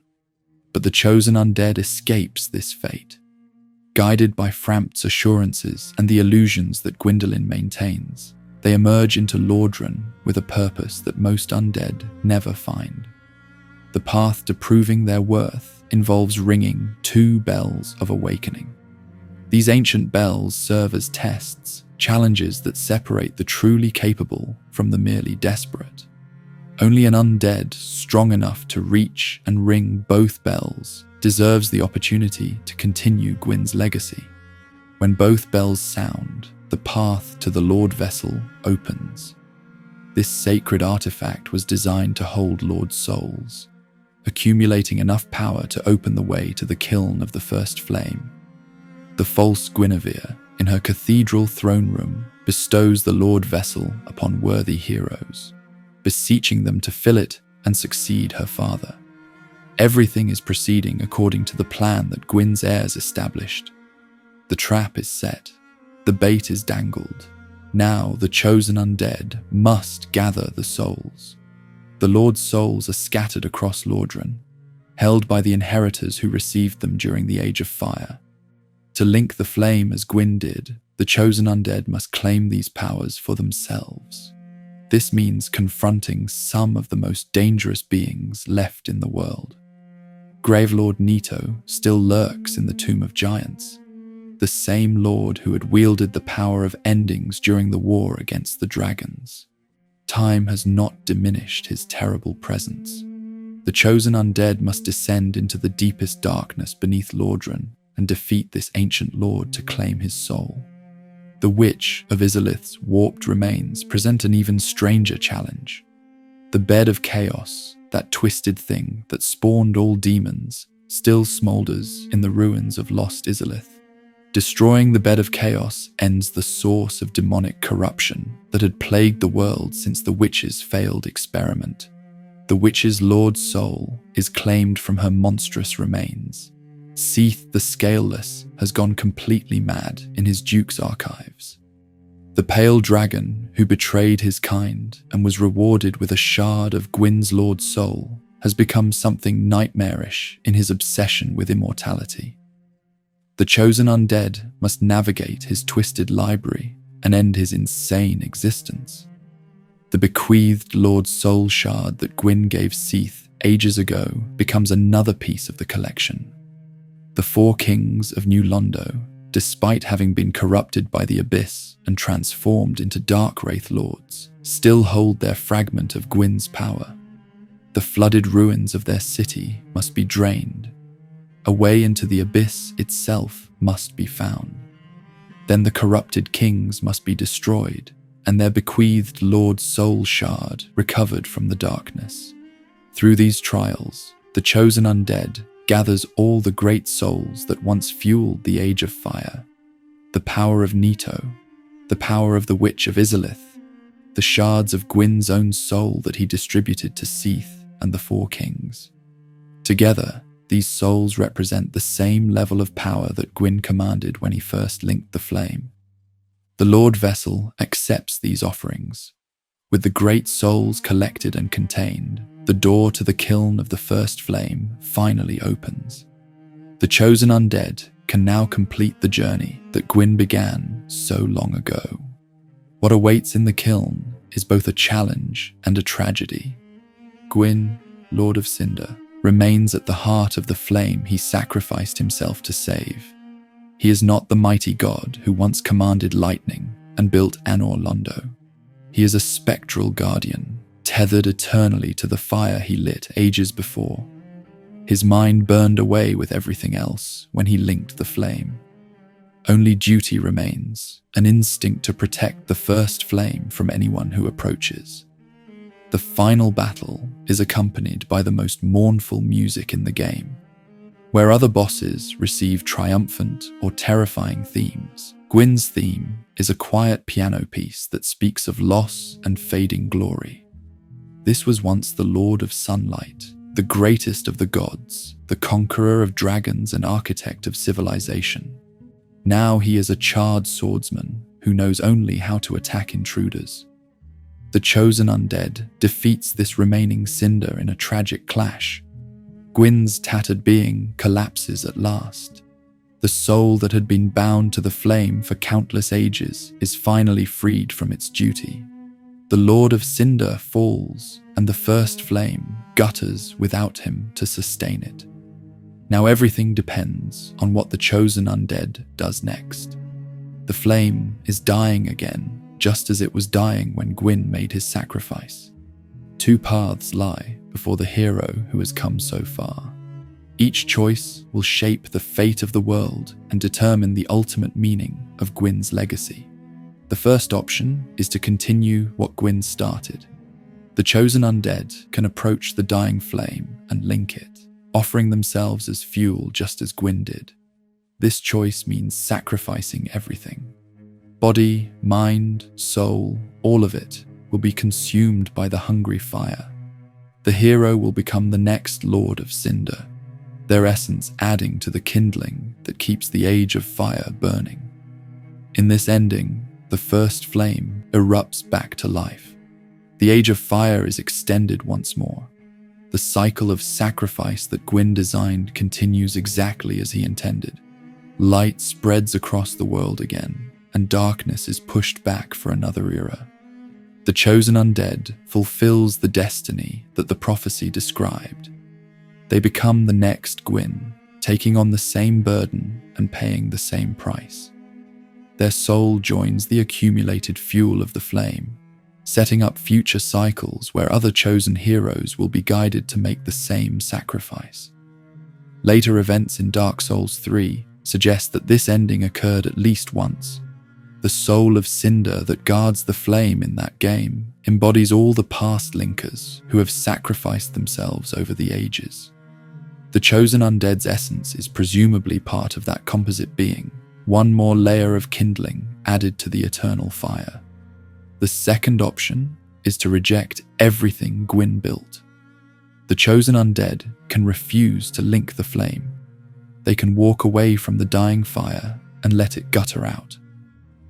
But the chosen undead escapes this fate. Guided by Frampt's assurances and the illusions that Gwendolyn maintains, they emerge into Lordran with a purpose that most undead never find. The path to proving their worth involves ringing 2 bells of awakening. These ancient bells serve as tests, challenges that separate the truly capable from the merely desperate. Only an undead strong enough to reach and ring both bells deserves the opportunity to continue Gwyn's legacy. When both bells sound, the path to the Lord Vessel opens. This sacred artifact was designed to hold Lord souls, accumulating enough power to open the way to the kiln of the first flame. The false Guinevere, in her cathedral throne room, bestows the Lord Vessel upon worthy heroes, beseeching them to fill it and succeed her father. Everything is proceeding according to the plan that Gwyn's heirs established. The trap is set, the bait is dangled. Now the chosen undead must gather the souls. The Lord's souls are scattered across Lordran, held by the inheritors who received them during the Age of Fire. To link the flame as Gwyn did, the chosen undead must claim these powers for themselves. This means confronting some of the most dangerous beings left in the world. Gravelord Nito still lurks in the Tomb of Giants, the same lord who had wielded the power of endings during the war against the dragons. Time has not diminished his terrible presence. The chosen undead must descend into the deepest darkness beneath Lordran and defeat this ancient lord to claim his soul. The Witch of Izalith's warped remains present an even stranger challenge. The Bed of Chaos, that twisted thing that spawned all demons, still smolders in the ruins of lost Izalith. Destroying the Bed of Chaos ends the source of demonic corruption that had plagued the world since the Witch's failed experiment. The Witch's Lord's soul is claimed from her monstrous remains. Seath the Scaleless has gone completely mad in his Duke's archives. The pale dragon who betrayed his kind and was rewarded with a shard of Gwyn's Lord's soul has become something nightmarish in his obsession with immortality. The chosen undead must navigate his twisted library and end his insane existence. The bequeathed Lord's soul shard that Gwyn gave Seath ages ago becomes another piece of the collection. The 4 kings of New Londo, despite having been corrupted by the Abyss and transformed into Dark Wraith Lords, still hold their fragment of Gwyn's power. The flooded ruins of their city must be drained. A way into the Abyss itself must be found. Then the corrupted kings must be destroyed, and their bequeathed Lord's soul shard recovered from the darkness. Through these trials, the chosen undead gathers all the great souls that once fueled the Age of Fire. The power of Nito, the power of the Witch of Izalith, the shards of Gwyn's own soul that he distributed to Seath and the 4 kings. Together, these souls represent the same level of power that Gwyn commanded when he first linked the flame. The Lord Vessel accepts these offerings. With the great souls collected and contained, the door to the kiln of the first flame finally opens. The chosen undead can now complete the journey that Gwyn began so long ago. What awaits in the kiln is both a challenge and a tragedy. Gwyn, Lord of Cinder, remains at the heart of the flame he sacrificed himself to save. He is not the mighty god who once commanded lightning and built Anor Londo. He is a spectral guardian, tethered eternally to the fire he lit ages before. His mind burned away with everything else when he linked the flame. Only duty remains, an instinct to protect the first flame from anyone who approaches. The final battle is accompanied by the most mournful music in the game. Where other bosses receive triumphant or terrifying themes, Gwyn's theme is a quiet piano piece that speaks of loss and fading glory. This was once the Lord of Sunlight, the greatest of the gods, the conqueror of dragons and architect of civilization. Now he is a charred swordsman who knows only how to attack intruders. The chosen undead defeats this remaining Cinder in a tragic clash. Gwyn's tattered being collapses at last. The soul that had been bound to the flame for countless ages is finally freed from its duty. The Lord of Cinder falls, and the first flame gutters without him to sustain it. Now everything depends on what the chosen undead does next. The flame is dying again, just as it was dying when Gwyn made his sacrifice. Two paths lie before the hero who has come so far. Each choice will shape the fate of the world and determine the ultimate meaning of Gwyn's legacy. The first option is to continue what Gwyn started. The chosen undead can approach the dying flame and link it, offering themselves as fuel just as Gwyn did. This choice means sacrificing everything. Body, mind, soul, all of it will be consumed by the hungry fire. The hero will become the next Lord of Cinder, their essence adding to the kindling that keeps the Age of Fire burning. In this ending, the first flame erupts back to life. The Age of Fire is extended once more. The cycle of sacrifice that Gwyn designed continues exactly as he intended. Light spreads across the world again, and darkness is pushed back for another era. The chosen undead fulfills the destiny that the prophecy described. They become the next Gwyn, taking on the same burden and paying the same price. Their soul joins the accumulated fuel of the flame, setting up future cycles where other chosen heroes will be guided to make the same sacrifice. Later events in Dark Souls 3 suggest that this ending occurred at least once. The soul of Cinder that guards the flame in that game embodies all the past linkers who have sacrificed themselves over the ages. The chosen undead's essence is presumably part of that composite being, one more layer of kindling added to the eternal fire. The second option is to reject everything Gwyn built. The chosen undead can refuse to link the flame. They can walk away from the dying fire and let it gutter out.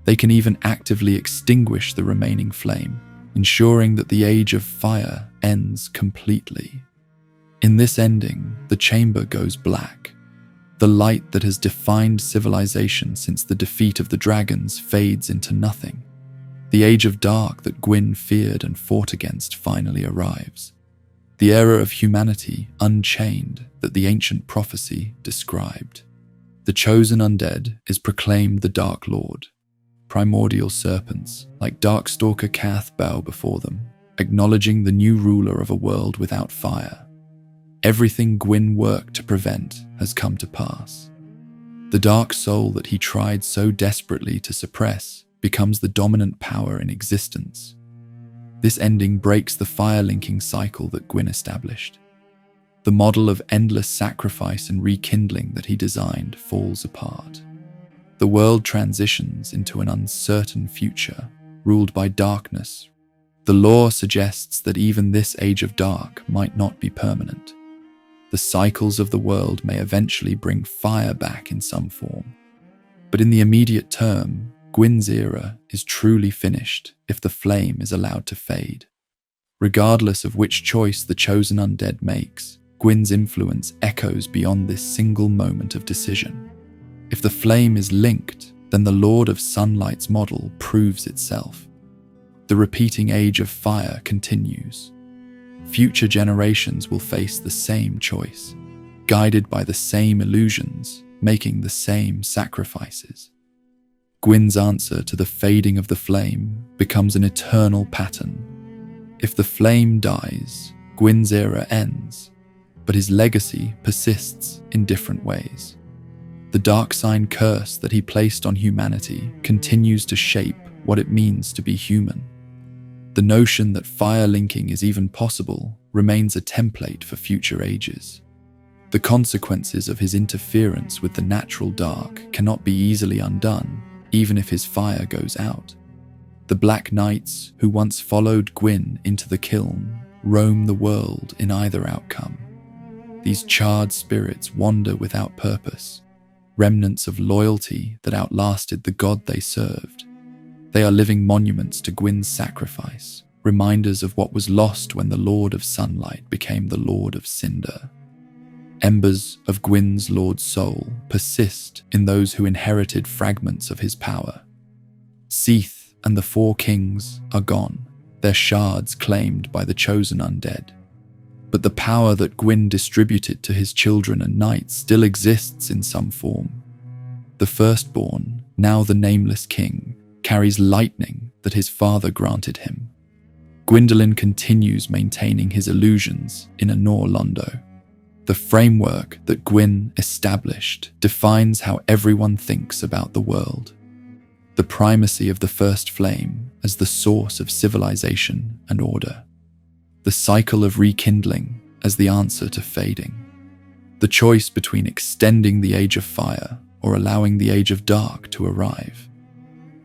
They can even actively extinguish the remaining flame, ensuring that the Age of Fire ends completely. In this ending, the chamber goes black. The light that has defined civilization since the defeat of the dragons fades into nothing. The Age of Dark that Gwyn feared and fought against finally arrives. The era of humanity unchained that the ancient prophecy described. The chosen undead is proclaimed the Dark Lord. Primordial serpents, like Darkstalker Cath, bow before them, acknowledging the new ruler of a world without fire. Everything Gwyn worked to prevent has come to pass. The dark soul that he tried so desperately to suppress becomes the dominant power in existence. This ending breaks the fire-linking cycle that Gwyn established. The model of endless sacrifice and rekindling that he designed falls apart. The world transitions into an uncertain future, ruled by darkness. The lore suggests that even this Age of Dark might not be permanent. The cycles of the world may eventually bring fire back in some form. But in the immediate term, Gwyn's era is truly finished if the flame is allowed to fade. Regardless of which choice the chosen undead makes, Gwyn's influence echoes beyond this single moment of decision. If the flame is linked, then the Lord of Sunlight's model proves itself. The repeating age of fire continues. Future generations will face the same choice, guided by the same illusions, making the same sacrifices. Gwyn's answer to the fading of the flame becomes an eternal pattern. If the flame dies, Gwyn's era ends, but his legacy persists in different ways. The dark sign curse that he placed on humanity continues to shape what it means to be human. The notion that fire linking is even possible remains a template for future ages. The consequences of his interference with the natural dark cannot be easily undone, even if his fire goes out. The Black Knights, who once followed Gwyn into the kiln, roam the world in either outcome. These charred spirits wander without purpose, remnants of loyalty that outlasted the god they served. They are living monuments to Gwyn's sacrifice, reminders of what was lost when the Lord of Sunlight became the Lord of Cinder. Embers of Gwyn's Lord's soul persist in those who inherited fragments of his power. Seath and the Four Kings are gone, their shards claimed by the chosen undead. But the power that Gwyn distributed to his children and knights still exists in some form. The firstborn, now the nameless king, carries lightning that his father granted him. Gwyndolin continues maintaining his illusions in Anor Londo. The framework that Gwyn established defines how everyone thinks about the world. The primacy of the first flame as the source of civilization and order. The cycle of rekindling as the answer to fading. The choice between extending the age of fire or allowing the age of dark to arrive.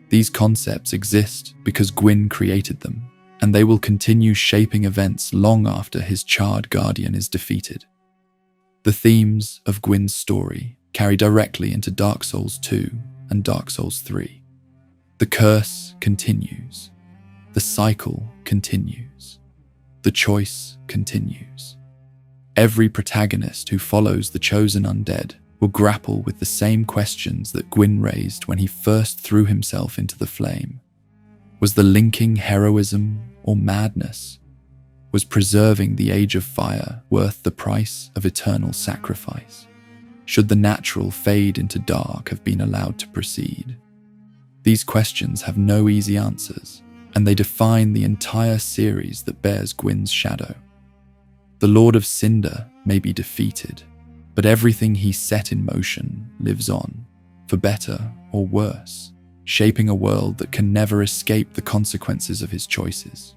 These concepts exist because Gwyn created them, and they will continue shaping events long after his charred guardian is defeated. The themes of Gwyn's story carry directly into Dark Souls 2 and Dark Souls 3. The curse continues. The cycle continues. The choice continues. Every protagonist who follows the chosen undead will grapple with the same questions that Gwyn raised when he first threw himself into the flame. Was the linking heroism or madness? Was preserving the Age of Fire worth the price of eternal sacrifice? Should the natural fade into dark have been allowed to proceed? These questions have no easy answers, and they define the entire series that bears Gwyn's shadow. The Lord of Cinder may be defeated, but everything he set in motion lives on, for better or worse, shaping a world that can never escape the consequences of his choices.